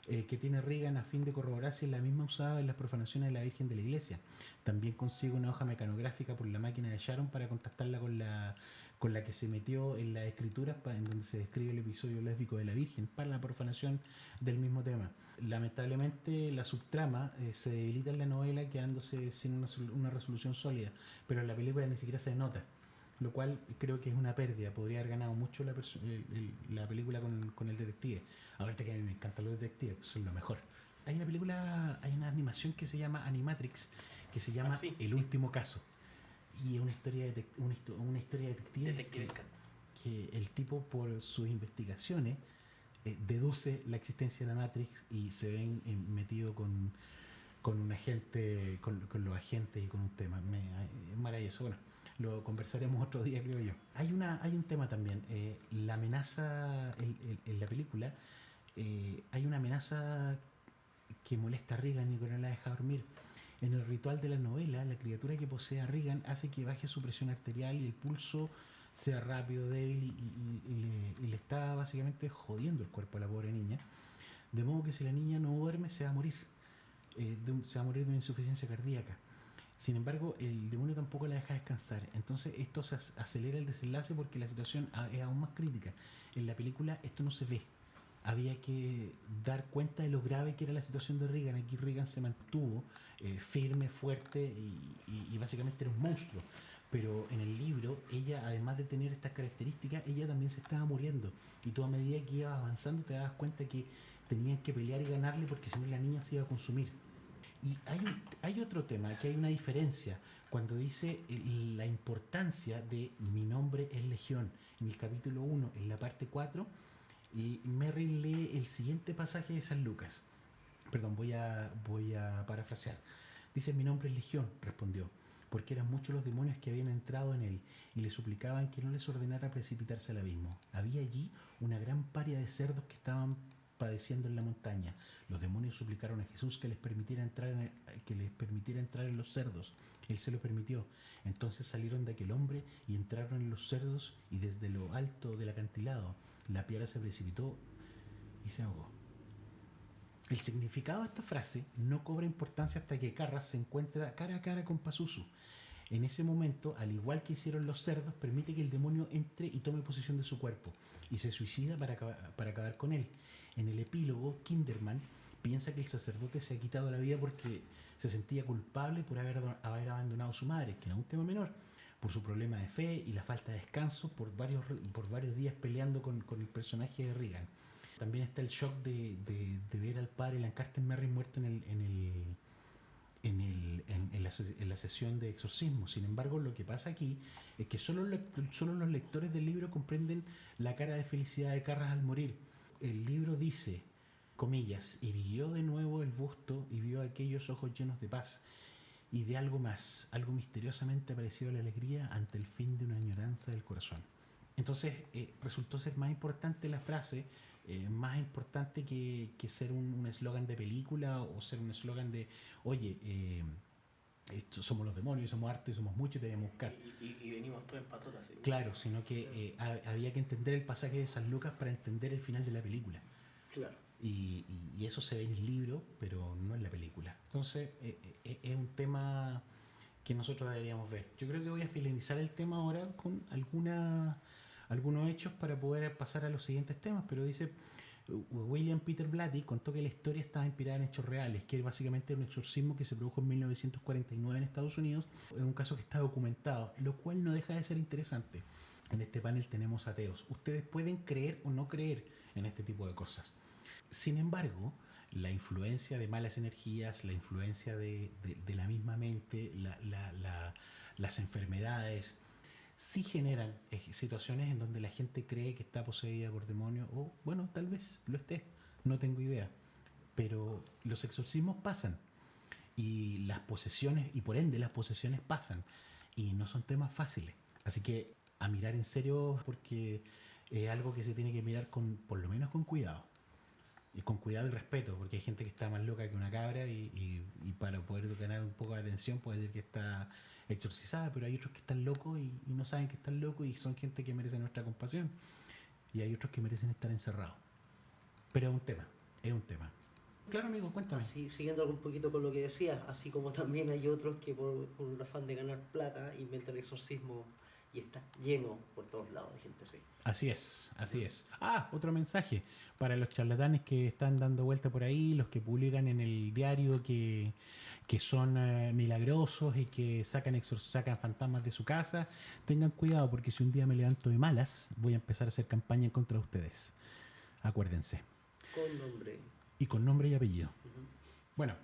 que tiene Reagan a fin de corroborar si es la misma usada en las profanaciones de la Virgen de la Iglesia. También consigue una hoja mecanográfica por la máquina de Sharon para contrastarla con la que se metió en las escrituras en donde se describe el episodio lésbico de la Virgen para la profanación del mismo tema. Lamentablemente la subtrama se debilita en la novela quedándose sin una resolución sólida, pero en la película ni siquiera se nota, lo cual creo que es una pérdida. Podría haber ganado mucho la película con el detective. Ahorita que a mí me encantan los detectives, son lo mejor. Hay una animación que se llama Animatrix, que se llama sí, El sí. Último Caso. Y es una historia de detective Detective Cat. que el tipo por sus investigaciones deduce la existencia de la Matrix y se ven metido con un agente, con los agentes y con un tema. Es maravilloso. Bueno, lo conversaremos otro día, creo yo. Hay un tema también. La amenaza en la película, hay una amenaza que molesta a Reagan y que no la deja dormir. En el ritual de la novela, la criatura que posee a Reagan hace que baje su presión arterial y el pulso sea rápido, débil y le está básicamente jodiendo el cuerpo a la pobre niña. De modo que si la niña no duerme, se va a morir. Se va a morir de una insuficiencia cardíaca. Sin embargo, el demonio tampoco la deja descansar. Entonces esto se acelera el desenlace porque la situación es aún más crítica. En la película esto no se ve. Había que dar cuenta de lo grave que era la situación de Reagan. Aquí Reagan se mantuvo firme, fuerte y básicamente era un monstruo. Pero en el libro, ella, además de tener estas características, ella también se estaba muriendo. Y tú a medida que ibas avanzando te dabas cuenta que tenían que pelear y ganarle porque si no la niña se iba a consumir. Y hay otro tema, que hay una diferencia. Cuando dice la importancia de mi nombre es Legión, en el capítulo 1, en la parte 4, y Merrill lee el siguiente pasaje de San Lucas. Perdón, voy a parafrasear. Dice, mi nombre es Legión, respondió, porque eran muchos los demonios que habían entrado en él y le suplicaban que no les ordenara precipitarse al abismo. Había allí una gran paria de cerdos que estaban padeciendo en la montaña. Los demonios suplicaron a Jesús que les permitiera entrar en los cerdos. Él se lo permitió. Entonces salieron de aquel hombre y entraron en los cerdos, y desde lo alto del acantilado la piedra se precipitó y se ahogó. El significado de esta frase no cobra importancia hasta que Carras se encuentra cara a cara con Pazuzu. En ese momento, al igual que hicieron los cerdos, permite que el demonio entre y tome posesión de su cuerpo, y se suicida para acabar con él. En el epílogo, Kinderman piensa que el sacerdote se ha quitado la vida porque se sentía culpable por haber abandonado a su madre, que no es un tema menor, por su problema de fe y la falta de descanso por varios días peleando con el personaje de Regan. También está el shock de ver al padre Lancaster Merry muerto en la sesión de exorcismo. Sin embargo, lo que pasa aquí es que solo los lectores del libro comprenden la cara de felicidad de Carras al morir. El libro dice, comillas, irguió de nuevo el busto y vio aquellos ojos llenos de paz y de algo más, algo misteriosamente parecido a la alegría ante el fin de una añoranza del corazón. Entonces resultó ser más importante la frase, más importante que ser un eslogan de película o ser un eslogan de, oye, somos los demonios, somos hartos y somos muchos y te debemos buscar. Y venimos todos en patotas. ¿Sí? Claro, sino que había que entender el pasaje de San Lucas para entender el final de la película. Claro. Y eso se ve en el libro, pero no en la película. Entonces, es un tema que nosotros deberíamos ver. Yo creo que voy a finalizar el tema ahora con algunos hechos para poder pasar a los siguientes temas, pero dice, William Peter Blatty contó que la historia estaba inspirada en hechos reales, que básicamente era un exorcismo que se produjo en 1949 en Estados Unidos, es un caso que está documentado, lo cual no deja de ser interesante. En este panel tenemos ateos. Ustedes pueden creer o no creer en este tipo de cosas. Sin embargo, la influencia de malas energías, la influencia de la misma mente, las enfermedades, sí generan situaciones en donde la gente cree que está poseída por demonios, o bueno, tal vez lo esté, no tengo idea. Pero los exorcismos pasan, y las posesiones, y por ende las posesiones pasan, y no son temas fáciles. Así que a mirar en serio, porque es algo que se tiene que mirar por lo menos con cuidado. Y con cuidado y respeto, porque hay gente que está más loca que una cabra y para poder ganar un poco de atención puede decir que está exorcizada, pero hay otros que están locos y no saben que están locos y son gente que merece nuestra compasión, y hay otros que merecen estar encerrados. Pero es un tema. Claro, amigo, cuéntame. Así, siguiendo un poquito con lo que decías, así como también hay otros que por un afán de ganar plata inventan exorcismo y está lleno por todos lados de gente así. Así es. Otro mensaje para los charlatanes que están dando vuelta por ahí, los que publican en el diario que son milagrosos y que sacan fantasmas de su casa. Tengan cuidado, porque si un día me levanto de malas, voy a empezar a hacer campaña en contra de ustedes. Acuérdense. Con nombre. Y con nombre y apellido. Bueno,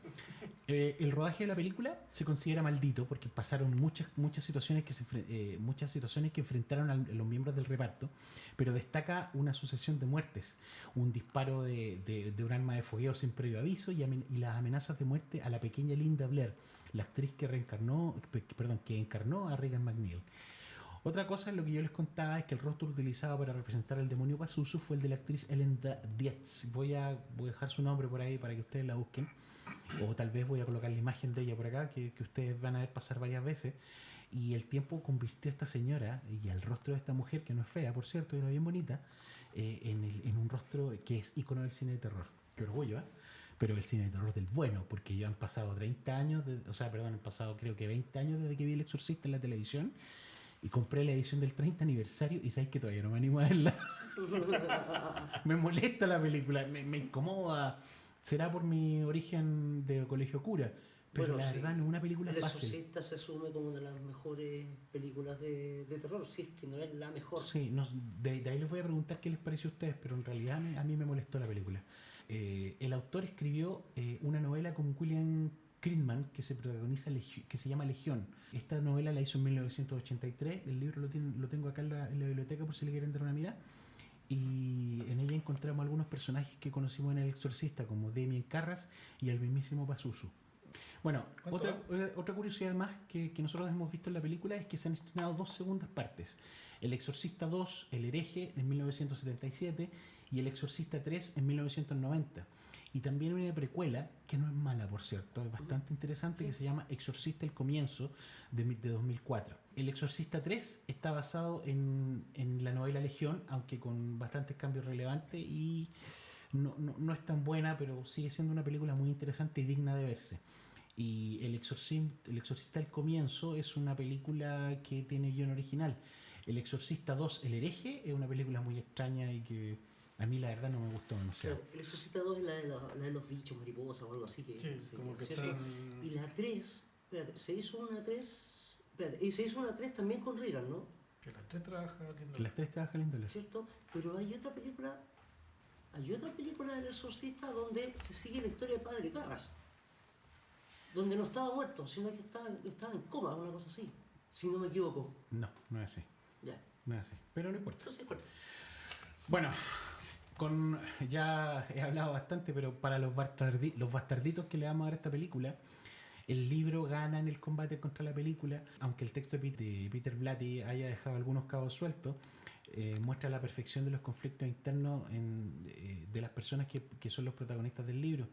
el rodaje de la película se considera maldito porque pasaron muchas situaciones que enfrentaron a los miembros del reparto, pero destaca una sucesión de muertes, un disparo de un arma de fogueo sin previo aviso y las amenazas de muerte a la pequeña Linda Blair, la actriz que encarnó a Regan McNeil. Otra cosa, lo que yo les contaba, es que el rostro utilizado para representar al demonio Pazuzu fue el de la actriz Ellen Dietz. Voy a dejar su nombre por ahí para que ustedes la busquen, o tal vez voy a colocar la imagen de ella por acá, que ustedes van a ver pasar varias veces. Y el tiempo convirtió a esta señora y al rostro de esta mujer, que no es fea, por cierto, era bien bonita, en un rostro que es ícono del cine de terror. Qué orgullo, ¿eh? Pero el cine de terror del bueno, porque ya han pasado 30 años, han pasado creo que 20 años desde que vi El Exorcista en la televisión, y compré la edición del 30 aniversario y sabes que todavía no me animo a verla. Me molesta la película, me incomoda. Será por mi origen de colegio cura, pero Bueno, la sí. verdad no es una película El fácil. Exorcista se asume como una de las mejores películas de terror, si es que no es la mejor. Sí, de ahí les voy a preguntar qué les pareció a ustedes, pero en realidad a mí me molestó la película. El autor escribió una novela con William Friedman que se llama Legión. Esta novela la hizo en 1983, el libro lo tengo acá en la biblioteca por si le quieren dar una mirada, y en ella encontramos algunos personajes que conocimos en El Exorcista, como Damien Carras y el mismísimo Pazuzu. Bueno, otra curiosidad más que nosotros hemos visto en la película es que se han estrenado 2 segundas partes. El Exorcista 2, El hereje, en 1977, y El Exorcista 3 en 1990. Y también una precuela, que no es mala por cierto, es bastante interesante, que se llama Exorcista el comienzo, de 2004. El Exorcista 3 está basado en la novela Legión, aunque con bastantes cambios relevantes, y no es tan buena, pero sigue siendo una película muy interesante y digna de verse. Y el Exorcista el comienzo es una película que tiene guión original. El Exorcista 2, El hereje, es una película muy extraña y que a mí la verdad no me gustó demasiado. Claro, el Exorcista 2 es la de los bichos, mariposas o algo así. Sí, como que ¿cierto? están... Y la 3, espérate, se hizo una 3, espérate, y se hizo una 3 también con Reagan, ¿no? Que las tres trabajan lindo. Las tres trabajan Lindelof. ¿Cierto? Pero hay otra película del Exorcista donde se sigue la historia de Padre Carras. Donde no estaba muerto, sino que estaba en coma, una cosa así. Si no me equivoco. No, no es así. Ya. No es así. Pero no importa. Entonces, bueno. Bueno, ya he hablado bastante, pero para los bastarditos que le vamos a dar a esta película, el libro gana en el combate contra la película, aunque el texto de Peter Blatty haya dejado algunos cabos sueltos. Muestra la perfección de los conflictos internos de las personas que son los protagonistas del libro,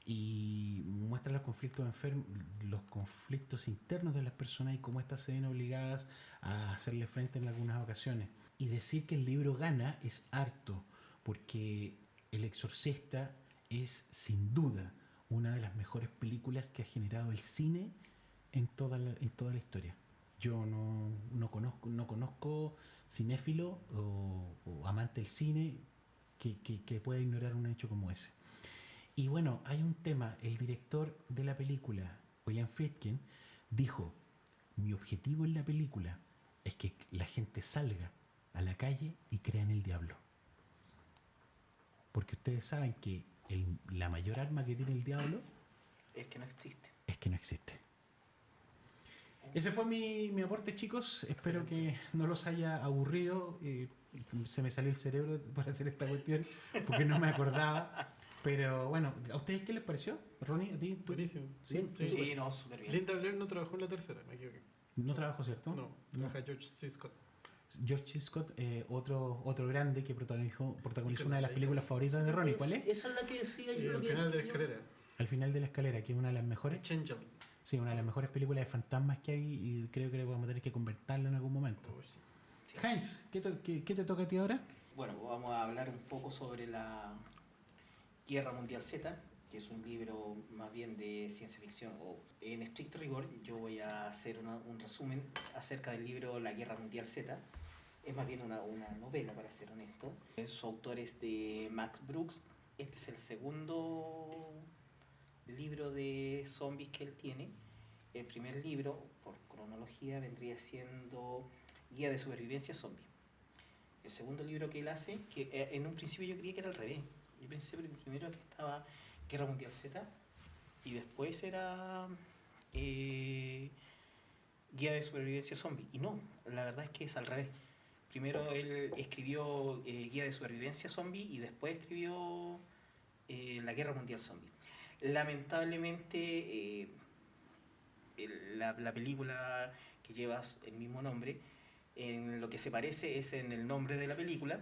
y muestra los conflictos internos de las personas y cómo éstas se ven obligadas a hacerle frente en algunas ocasiones. Y decir que el libro gana es harto, porque El Exorcista es sin duda una de las mejores películas que ha generado el cine en toda la historia. Yo no conozco cinéfilo o amante del cine que pueda ignorar un hecho como ese. Y bueno, hay un tema, el director de la película, William Friedkin, dijo: mi objetivo en la película es que la gente salga a la calle y crea en el diablo. Porque ustedes saben que la mayor arma que tiene el diablo Es que no existe. es que no existe. Ese fue mi aporte, chicos. Espero que no los haya aburrido. Se me salió el cerebro por hacer esta cuestión porque no me acordaba. Pero bueno, ¿a ustedes qué les pareció? Ronnie, ¿a ti? ¿Tú? Buenísimo. ¿Sí? Sí, no, súper bien. Linda Blair no trabajó en la tercera, me equivoqué. No trabajó, ¿cierto? No, trabaja George C. Scott. George C. Scott, otro grande que protagonizó Ícono, una de las películas favoritas de Ronnie. ¿Cuál es? Esa es la que decía yo. Al que final de la decía yo. escalera. Al final de la escalera, que es una de las mejores. Angel. Sí, una de las mejores películas de fantasmas que hay, y creo que vamos a tener que convertirla en algún momento. Oh, sí. Sí. Heinz, ¿qué te toca a ti ahora? Bueno, vamos a hablar un poco sobre la Guerra Mundial Z, que es un libro más bien de ciencia ficción, o en estricto rigor. Yo voy a hacer un resumen acerca del libro La Guerra Mundial Z. Es más bien una novela, para ser honesto. Su autor es de Max Brooks. Este es el segundo libro de zombies que él tiene. El primer libro, por cronología, vendría siendo Guía de Supervivencia Zombie. El segundo libro que él hace, que en un principio yo creía que era al revés. Yo pensé primero que estaba Guerra Mundial Z y después era Guía de Supervivencia Zombie. Y no, la verdad es que es al revés. Primero él escribió Guía de Supervivencia Zombie y después escribió La Guerra Mundial Zombie. Lamentablemente la película que lleva el mismo nombre, en lo que se parece es en el nombre de la película,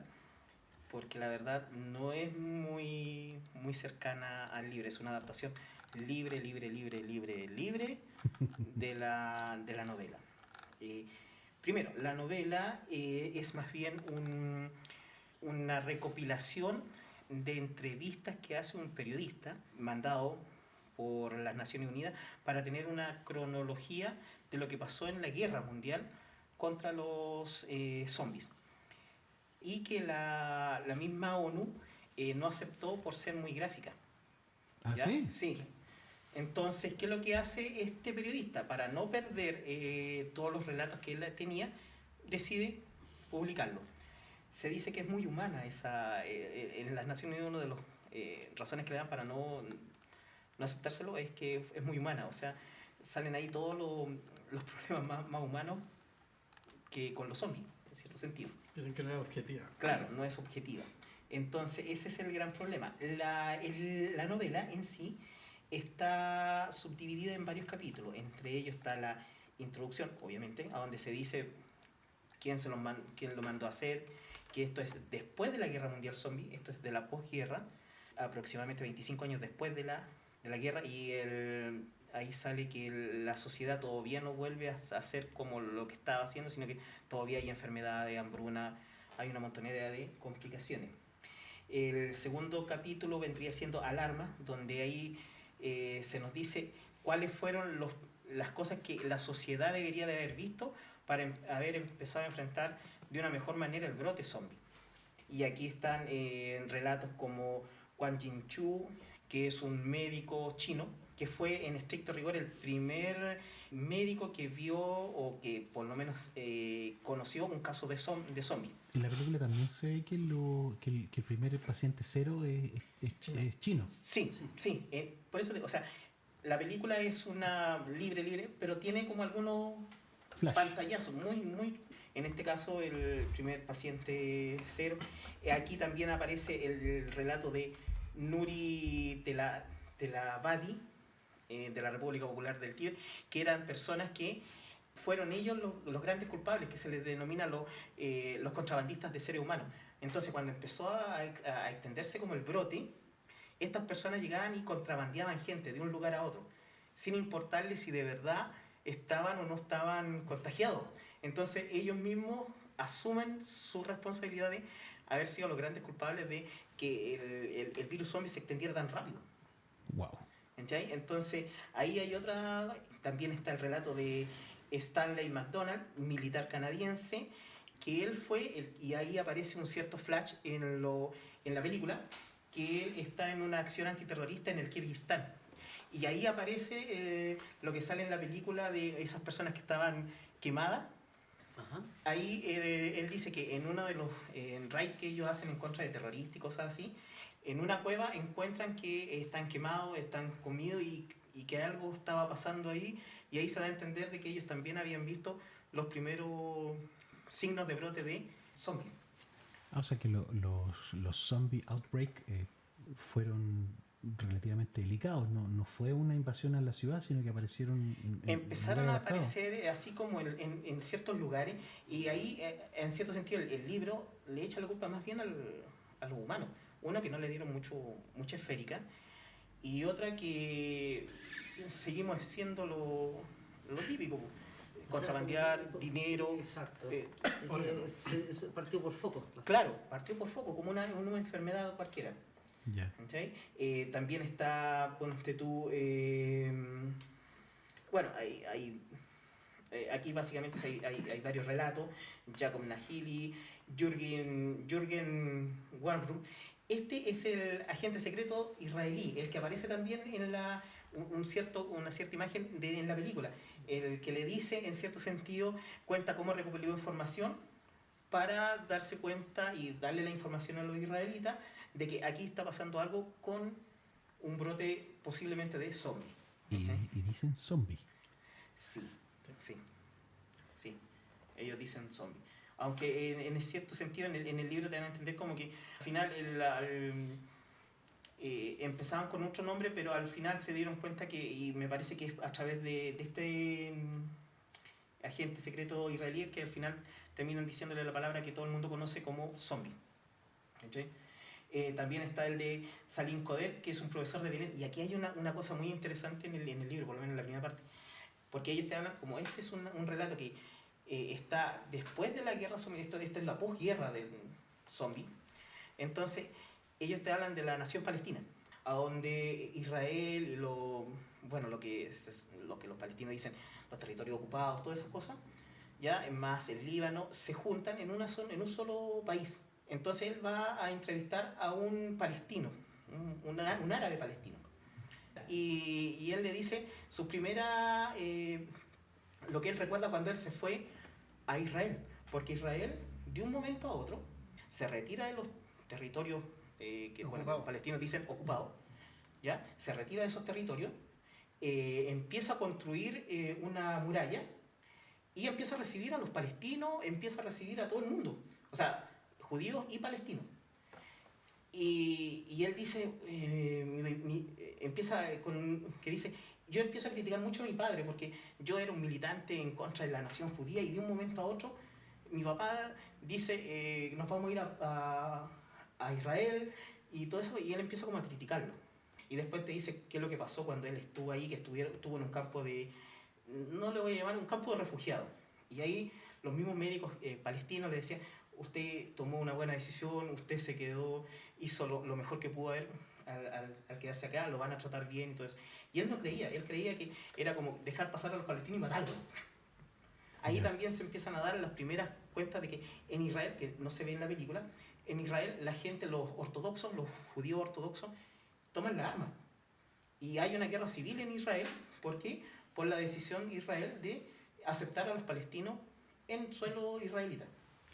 porque la verdad no es muy cercana al libro. Es una adaptación libre de la novela. Primero, la novela es más bien una recopilación de entrevistas que hace un periodista mandado por las Naciones Unidas para tener una cronología de lo que pasó en la Guerra Mundial contra los zombies. Y que la misma ONU no aceptó por ser muy gráfica. ¿Ah, ¿Ya? sí? Sí. Entonces, ¿qué es lo que hace este periodista? Para no perder todos los relatos que él tenía, decide publicarlo. Se dice que es muy humana esa... en las Naciones Unidas, una de las razones que le dan para no aceptárselo es que es muy humana. O sea, salen ahí todos los problemas más humanos que con los zombies, en cierto sentido. Dicen que no es objetiva. Claro, no es objetiva. Entonces, ese es el gran problema. La novela en sí está subdividida en varios capítulos. Entre ellos está la introducción, obviamente, a donde se dice quién lo mandó a hacer, que esto es después de la Guerra Mundial Zombie, esto es de la posguerra, aproximadamente 25 años después de la guerra, y ahí sale que la sociedad todavía no vuelve a hacer como lo que estaba haciendo, sino que todavía hay enfermedades, hambruna, hay una montonera de complicaciones. El segundo capítulo vendría siendo Alarma, donde ahí se nos dice cuáles fueron las cosas que la sociedad debería de haber visto para haber empezado a enfrentar de una mejor manera el brote zombie. Y aquí están relatos como Quan Jin-chu, que es un médico chino, que fue en estricto rigor el primer médico que vio o que por lo menos conoció un caso de zombie. En la película también se ve que el primer paciente cero es chino. Sí, sí. Por eso, o sea, la película es una libre, pero tiene como algunos Flash. pantallazos muy. En este caso, el primer paciente cero. Aquí también aparece el relato de Nuri Telavadi, de la República Popular del Tíbet, que eran personas que fueron ellos los grandes culpables, que se les denomina los contrabandistas de seres humanos. Entonces, cuando empezó a extenderse como el brote, estas personas llegaban y contrabandeaban gente de un lugar a otro, sin importarles si de verdad estaban o no estaban contagiados. Entonces, ellos mismos asumen su responsabilidad de haber sido los grandes culpables de que el virus zombie se extendiera tan rápido. Wow. ¿Entiendes? Entonces, ahí hay otra, también está el relato de Stanley McDonald, militar canadiense, que él fue, y ahí aparece un cierto flash en la película, que él está en una acción antiterrorista en el Kirguistán. Y ahí aparece lo que sale en la película de esas personas que estaban quemadas. Ajá. Ahí él dice que en uno de los raids que ellos hacen en contra de terroristas y cosas así, en una cueva encuentran que están quemados, están comidos y que algo estaba pasando ahí, y ahí se da a entender de que ellos también habían visto los primeros signos de brote de zombies. O sea que los zombie outbreak fueron relativamente delicados, no fue una invasión a la ciudad, sino que aparecieron Empezaron a lugares adaptados. aparecer así como en ciertos lugares, y ahí en cierto sentido el libro le echa la culpa más bien a los humanos. Una, que no le dieron mucha esférica, y otra que seguimos siendo lo típico, contrabandear, dinero. Exacto. órganos. Se partió por foco. Claro, partió por foco, como una enfermedad cualquiera. Ya. ¿Okay? También está, ponte tú, bueno, aquí básicamente hay varios relatos. Jacob Nahili, Jürgen Warnbrum. Este es el agente secreto israelí, el que aparece también en una cierta imagen en la película, el que le dice, en cierto sentido, cuenta cómo recuperó información para darse cuenta y darle la información a los israelitas de que aquí está pasando algo con un brote posiblemente de zombie. Y dicen zombie. Sí, ellos dicen zombie. Aunque en cierto sentido en el libro te dan a entender como que al final empezaban con otro nombre, pero al final se dieron cuenta que, y me parece que es a través de este agente secreto israelí, que al final terminan diciéndole la palabra que todo el mundo conoce como zombie. ¿Okay? También está el de Salim Koder, que es un profesor de Belén, y aquí hay una cosa muy interesante en el libro, por lo menos en la primera parte, porque ellos te hablan, como este es un relato que está después de la guerra zombie, esto es la posguerra del zombie. Entonces ellos te hablan de la nación palestina, a donde Israel, lo que los palestinos dicen, los territorios ocupados, todas esas cosas, ya más el Líbano, se juntan en un solo país. Entonces él va a entrevistar a un palestino, un árabe palestino, y él le dice su primera lo que él recuerda cuando él se fue a Israel, porque Israel de un momento a otro se retira de los territorios que los palestinos dicen ocupados, ¿ya? Se retira de esos territorios, empieza a construir una muralla y empieza a recibir a los palestinos, empieza a recibir a todo el mundo, o sea, judíos y palestinos. Y él dice, yo empiezo a criticar mucho a mi padre porque yo era un militante en contra de la nación judía y de un momento a otro mi papá dice, nos vamos a ir a Israel y todo eso, y él empieza como a criticarlo. Y después te dice qué es lo que pasó cuando él estuvo ahí, que estuvo en un campo de, no le voy a llamar un campo de refugiados. Y ahí los mismos médicos palestinos le decían, usted tomó una buena decisión, usted se quedó, hizo lo mejor que pudo haber al quedarse acá, lo van a tratar bien y todo eso. Y él no creía, él creía que era como dejar pasar a los palestinos y matarlos. Ahí también se empiezan a dar las primeras cuentas de que en Israel, que no se ve en la película, en Israel la gente, los ortodoxos, los judíos ortodoxos, toman la arma. Y hay una guerra civil en Israel, ¿por qué? Por la decisión de Israel de aceptar a los palestinos en suelo israelita.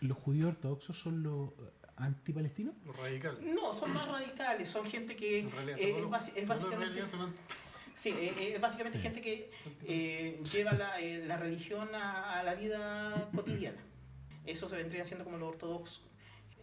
¿Los judíos ortodoxos son los antipalestinos? Los radicales. No, son más radicales, son gente que En realidad, es básicamente... Sí, es básicamente gente que lleva la religión a la vida cotidiana. Eso se vendría siendo como los ortodoxos.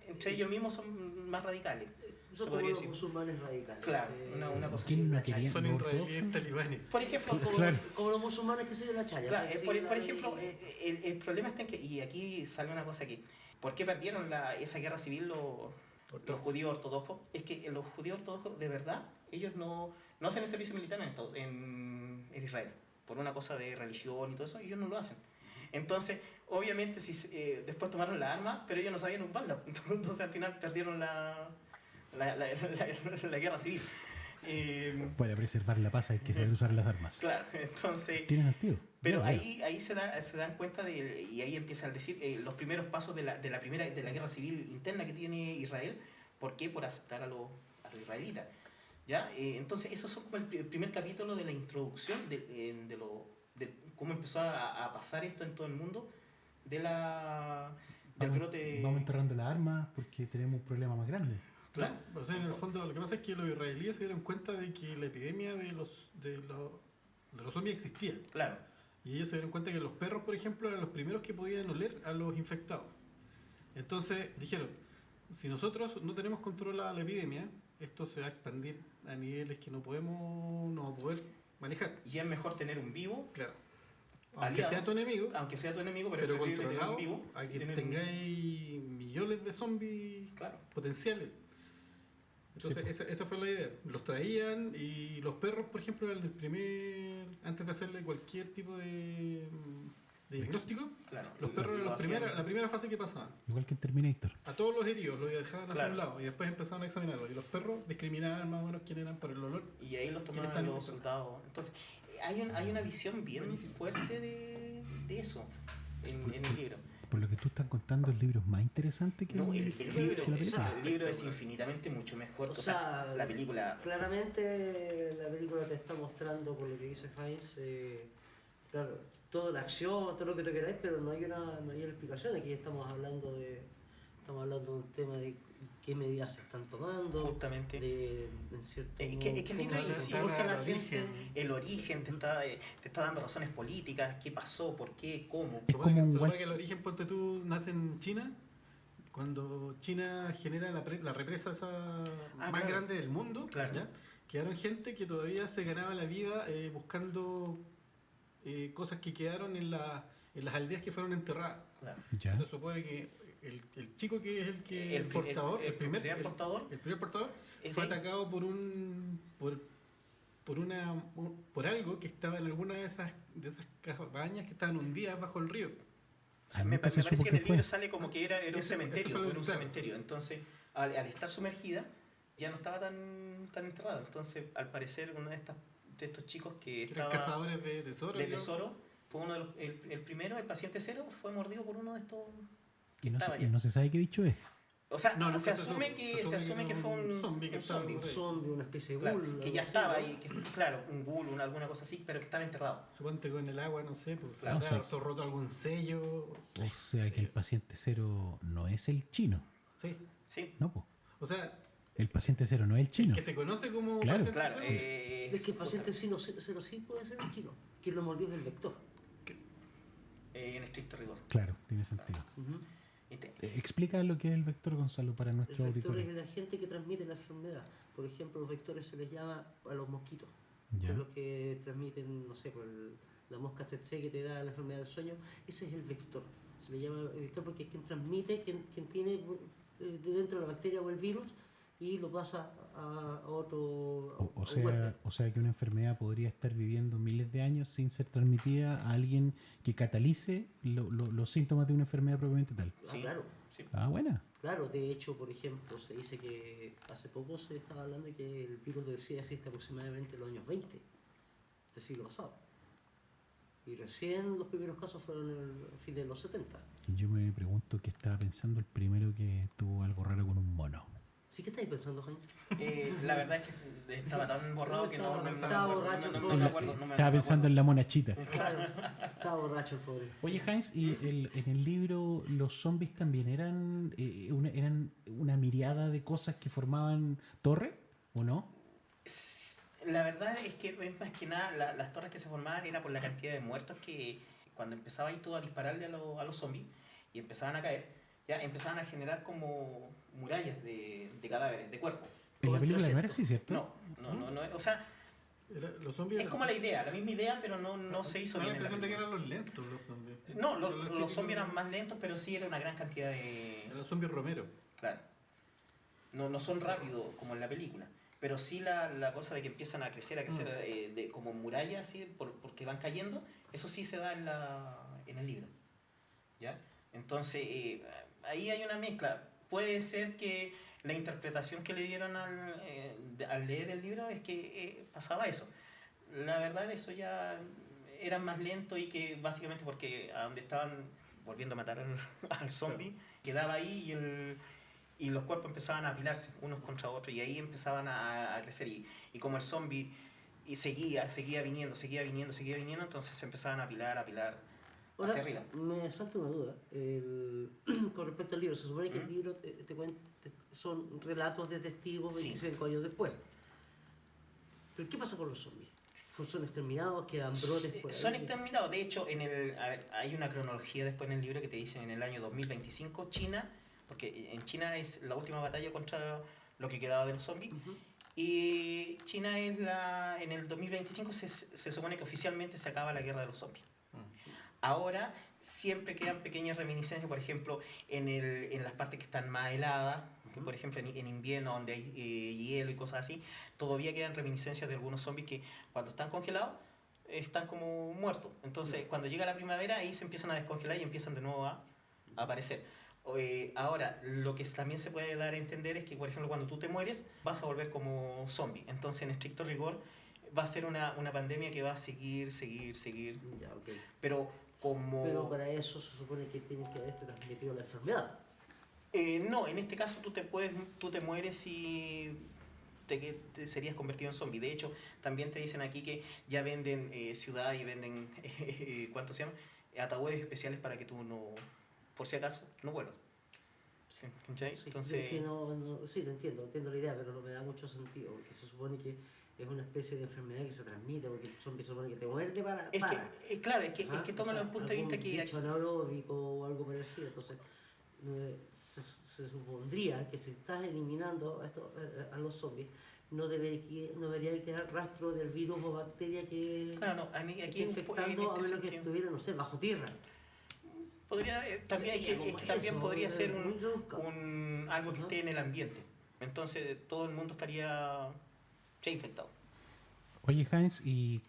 Entre ellos mismos son más radicales. Son como los musulmanes radicales. Claro, una cosa ¿Quién así. no quería? Son ¿Los israelíes ortodoxos? talibanes. Por ejemplo, Son como, Claro. como los musulmanes que siguen la charia. claro, ¿sí? por ejemplo, el problema está en que, y aquí sale una cosa aquí, ¿por qué perdieron esa guerra civil los judíos ortodoxos? Es que los judíos ortodoxos, de verdad, ellos no hacen el servicio militar en Israel. Por una cosa de religión y todo eso, ellos no lo hacen. Entonces, obviamente, después tomaron la arma, pero ellos no sabían ocuparla. Entonces, al final perdieron la guerra civil. Para preservar la paz hay que saber usar las armas. Claro, entonces... ¿Tiene sentido? Pero Yo lo veo. ahí se dan cuenta y ahí empiezan a decir los primeros pasos de la guerra civil interna que tiene Israel. ¿Por qué? Por aceptar a los israelitas. ¿Ya? Entonces, esos son como el primer capítulo de la introducción de cómo empezó a pasar esto en todo el mundo del brote. Vamos enterrando las armas porque tenemos un problema más grande. Claro. O sea, en el fondo lo que pasa es que los israelíes se dieron cuenta de que la epidemia de los zombies existía. Claro. Y ellos se dieron cuenta que los perros, por ejemplo, eran los primeros que podían oler a los infectados. Entonces dijeron, si nosotros no tenemos controlada la epidemia, esto se va a expandir a niveles que no vamos a poder manejar. Y es mejor tener un vivo, Claro. Aunque aliado, sea tu enemigo, pero pero es preferible tener controlado un vivo a que tener tengáis millones de zombies Claro. potenciales. Entonces, esa fue la idea. Los traían y los perros, por ejemplo, eran antes de hacerle cualquier tipo de diagnóstico, Claro. los perros eran la primera fase que pasaban. Igual que en Terminator. A todos los heridos los dejaban hacia Claro. un lado y después empezaban a examinarlos. Y los perros discriminaban más o menos quién eran por el olor. Y ahí los ¿Quién está tomaban los infectado? soldados. Entonces, hay una visión bien Buenísimo. fuerte de eso en el libro. Por lo que tú estás contando, el libro es más interesante que, No, el que libro, la película. el libro es infinitamente mucho mejor. O O sea, sea, la película. claramente la película te está mostrando, por lo que dice Heinz, claro, toda la acción, todo lo que tú queráis, pero no hay una explicación. Aquí estamos hablando de un tema de qué medidas se están tomando, Justamente. en cierto Es que el libro cómo se sí, expresa la el gente. El origen te está dando razones políticas, qué pasó, por qué, cómo. Es como un Se supone Wal- que el origen, ponte tú, nace en China. Cuando China genera la represa esa más claro. grande del mundo, Claro. ¿ya? Quedaron gente que todavía se ganaba la vida buscando cosas que quedaron en las aldeas que fueron enterradas. Claro. Ya. Entonces supone que el chico que es el portador, el primer portador el primer portador es fue de ahí. atacado por algo que estaba en alguna de esas cabañas que estaban hundidas bajo el río. Ah, Me nunca se parece supo que en qué el libro fue. sale como que era un Ese fue cementerio. el Era un claro. cementerio. Entonces, al estar sumergida, ya no estaba tan enterrada. Entonces, al parecer, uno de estos chicos que Eran estaba cazadores de tesoro. de digamos. tesoro fue uno de el primero, el paciente cero, fue mordido por uno de estos. Y no, estaba se, ya. y no se sabe qué bicho es. O sea, No, se nunca se asume supo. que Se se asume que fue un zombie que estaba zombie. por Un ahí. zombie, una especie de Claro, ghoul. que algo ya así, estaba ¿no? ahí, claro, un ghoul, alguna cosa así, pero que estaba enterrado. Suponte con el agua, no sé, pues Claro. habrá No sé. roto algún sello. O sea que el paciente cero no es el chino. Sí. Sí, No, po. O sea, El paciente cero no es el chino. que se conoce como Claro. paciente claro. cero, sí. Es que el paciente cero sí puede ser el chino. Quien lo mordió es el vector. En estricto rigor. Claro, tiene sentido. ¿Viste? Explica lo que es el vector, Gonzalo, para El nuestros vector auditores. es el agente que transmite la enfermedad. Por ejemplo, los vectores se les llama a los mosquitos. Ya. Son los que transmiten, no sé, la mosca tsetse que te da la enfermedad del sueño. Ese es el vector. Se le llama vector porque es quien transmite, quien tiene de dentro la bacteria o el virus y lo pasa a otro huésped. O sea que una enfermedad podría estar viviendo miles de años sin ser transmitida a alguien que catalice los síntomas de una enfermedad propiamente tal. Sí, Claro. sí. Ah, buena. Claro, de hecho, por ejemplo, se dice que hace poco se estaba hablando de que el virus del SIDA existe aproximadamente en los años 20 del siglo pasado. Y recién los primeros casos fueron a fin de los 70. Y yo me pregunto qué estaba pensando el primero que tuvo algo raro con un mono. ¿Sí que estáis pensando, Heinz? La verdad es que estaba tan borrado que no me Estaba acuerdo, borracho, no no, me no, acuerdo, sí. no me Estaba pensando acuerdo. en la monachita. Claro, estaba borracho el pobre. Oye, Heinz, ¿y en el libro los zombies también eran, eran una miriada de cosas que formaban torre? ¿O no? La verdad es que es más que nada las torres que se formaban era por la cantidad de muertos que cuando empezaba ahí tú a dispararle a los zombies y empezaban a caer, ya empezaban a generar como murallas de cadáveres, de cuerpos. En la Como película el no era así, ¿cierto? No, o sea, Los zombies es como la idea, la misma idea, pero no se hizo Me da bien. la en la impresión de que película. eran los lentos los zombies. No, Los los típicos- zombies eran más lentos, pero sí era una gran cantidad de... Eran los zombies Romero. Claro. No son rápidos como en la película, pero sí la cosa de que empiezan a crecer como murallas, así, porque van cayendo, eso sí se da en el libro. ¿Ya? Entonces, ahí hay una mezcla. Puede ser que la interpretación que le dieron al leer el libro es que pasaba eso. La verdad, eso ya era más lento y que básicamente porque a donde estaban volviendo a matar al zombie, quedaba ahí y los cuerpos empezaban a apilarse unos contra otros y ahí empezaban a crecer. Y como el zombie seguía viniendo, entonces se empezaban a apilar Ahora, hacia arriba. me salta una duda. Con respecto al libro, se supone que el libro te cuenta, son relatos de testigos Sí. 25 años después. ¿Pero qué pasa con los zombies? ¿Son exterminados? ¿Quedan brotes por ahí? Son exterminados. De hecho, hay una cronología después en el libro que te dicen en el año 2025, China, porque en China es la última batalla contra lo que quedaba de los zombies. Ujú. Y China en el 2025 se supone que oficialmente se acaba la guerra de los zombies. Ahora siempre quedan pequeñas reminiscencias, por ejemplo, en las partes que están más heladas, que por ejemplo en invierno donde hay hielo y cosas así, todavía quedan reminiscencias de algunos zombies que cuando están congelados están como muertos. Entonces cuando llega la primavera ahí se empiezan a descongelar y empiezan de nuevo a aparecer. Ahora, lo que también se puede dar a entender es que, por ejemplo, cuando tú te mueres, vas a volver como zombie. Entonces, en estricto rigor, va a ser una pandemia que va a seguir. Ya, ok. Pero como... Pero para eso se supone que tienes que haberte transmitido la enfermedad. No, en este caso tú te mueres y te serías convertido en zombie. De hecho, también te dicen aquí que ya venden ciudad y venden, ¿cuánto se llama? Ataúdes especiales para que tú no, por si acaso, no vuelvas. ¿Cachai? Sí, Entonces... es que sí, te entiendo la idea, pero no me da mucho sentido, porque se supone que es una especie de enfermedad que se transmite, porque el zombie se supone que te muerde para... Es que, claro, es Ajá, que o tómalo sea, en punto de vista algún que... bicho anaeróbico o algo parecido, entonces se supondría que si estás eliminando a los zombies, no debería quedar rastro del virus o bacteria que Claro, no, aquí esté en infectando, a este menos que sentido, estuviera, no sé, bajo tierra. podría, también, Sería es que como también eso, podría ser muy rebuscado. algo que Ajá. esté en el ambiente. Entonces todo el mundo estaría ya infectado. Oye, Heinz, ¿y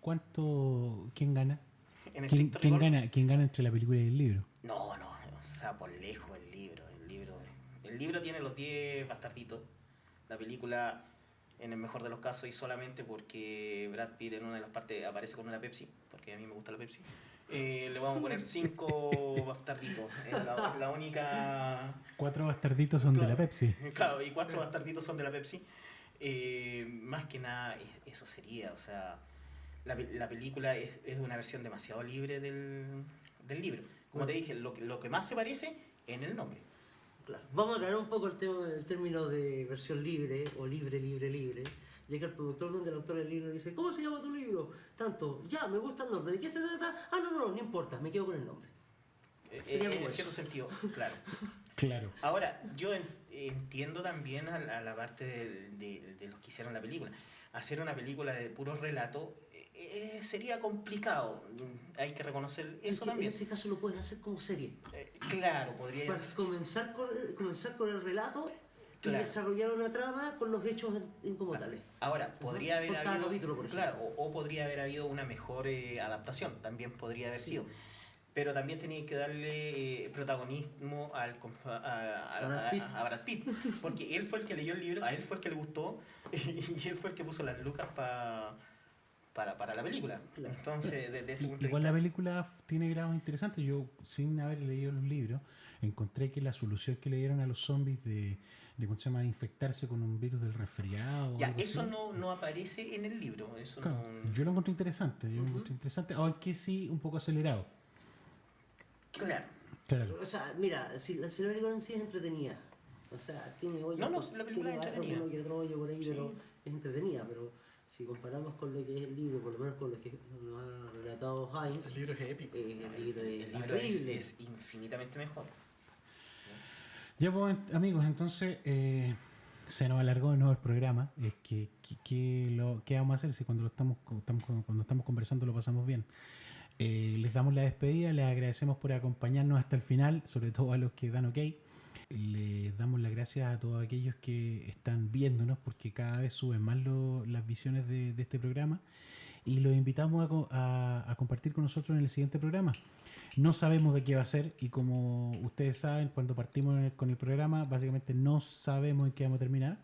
quién gana? En estricto rigor, ¿Quién gana entre la película y el libro? no, o sea, por lejos el libro tiene los 10 bastarditos. La película, en el mejor de los casos, y solamente porque Brad Pitt en una de las partes aparece con una Pepsi, porque a mí me gusta la Pepsi, le vamos a poner 5 bastarditos. Es la única... 4 bastarditos son de Claro. la Pepsi. Claro, y 4 bastarditos son de la Pepsi. Más que nada, eso sería, o sea, la película es una versión demasiado libre del libro. Como te dije, lo que más se parece en el nombre. Claro. Vamos a aclarar un poco el término de versión libre o libre. Llega el productor donde el autor del libro dice, ¿cómo se llama tu libro? Tanto, ya, me gusta el nombre, ¿de qué se trata? Ah, no importa, me quedo con el nombre. Sería como En eso. cierto sentido, claro. Claro. Ahora, yo entiendo también a la parte de los que hicieron la película. Hacer una película de puros relatos sería complicado. Hay que reconocer eso En también. ese caso lo puedes hacer como serie. Claro, podría Para comenzar con el relato y Claro. desarrollar una trama con los hechos como tales. Ahora, podría haber Por cada habido, capítulo, por ejemplo. claro, o podría haber habido una mejor adaptación, también podría haber Sí. sido. Pero también tenía que darle protagonismo a Brad Pitt, porque él fue el que leyó el libro, a él fue el que le gustó y él fue el que puso las lucas para la película. Claro. Entonces, desde ese punto de Igual la vista... película tiene grados interesantes. Yo, sin haber leído los libros, encontré que la solución que le dieron a los zombies de ¿cómo se llama?, de infectarse con un virus del resfriado. o Ya, algo eso así. no aparece en el libro. Eso Claro, no... yo lo encontré interesante. Yo lo encontré interesante, aunque sí un poco acelerado. Claro. Claro. O sea, mira, si la película en sí es entretenida. O sea, tiene hoyo. No, la película es tiene entretenida. alguno que otro hoyo por ahí, Sí. pero es entretenida. Pero si comparamos con lo que es el libro, por lo menos con lo que nos ha relatado Heinz, El libro es épico. el libro es El libro increíble. es infinitamente mejor. Ya pues, amigos, entonces se nos alargó de nuevo el programa. Es ¿qué vamos a hacer si cuando estamos conversando lo pasamos bien? Les damos la despedida, les agradecemos por acompañarnos hasta el final, sobre todo a los que dan ok. Les damos las gracias a todos aquellos que están viéndonos, porque cada vez suben más las visiones de este programa, y los invitamos a compartir con nosotros en el siguiente programa. No sabemos de qué va a ser, y como ustedes saben, cuando partimos con el programa, básicamente no sabemos en qué vamos a terminar.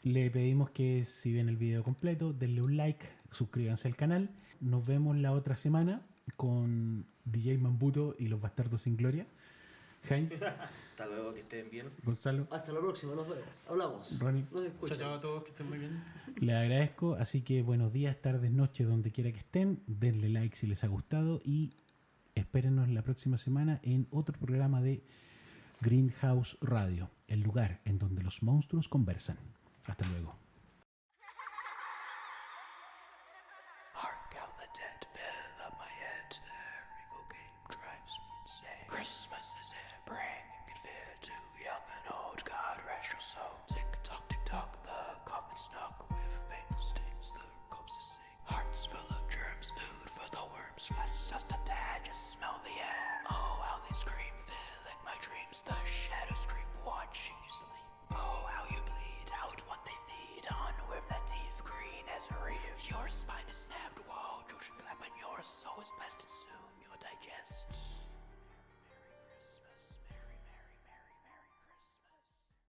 Le pedimos que si ven el video completo, denle un like, suscríbanse al canal. Nos vemos la otra semana con DJ Mambuto y los Bastardos sin Gloria. Heinz, Hasta luego, que estén bien. Gonzalo, Hasta la próxima, nos vemos. Hablamos. Ronnie. Nos Chao, escuchan. chao a todos, que estén muy bien. les agradezco. Así que buenos días, tardes, noches, donde quiera que estén. Denle like si les ha gustado y espérenos la próxima semana en otro programa de Greenhouse Radio, el lugar en donde los monstruos conversan. Hasta luego. Hark how the dead fill up my head. Their evil game drives me insane. Christmas is here, bringing fear to young and old. God rest your soul. Tick tock, the coffins knock with painful stings. The corpses sing. Hearts full of germs, food for the worms. Flesh just a tad, just smell the air. Oh, how they scream, filling my dreams. The shadows creep, watching you sleep. Oh, how you bleed out what they feed on with that teeth green as a reef. Your spine is snapped while Josh clap and your soul is blasted soon. You'll digest.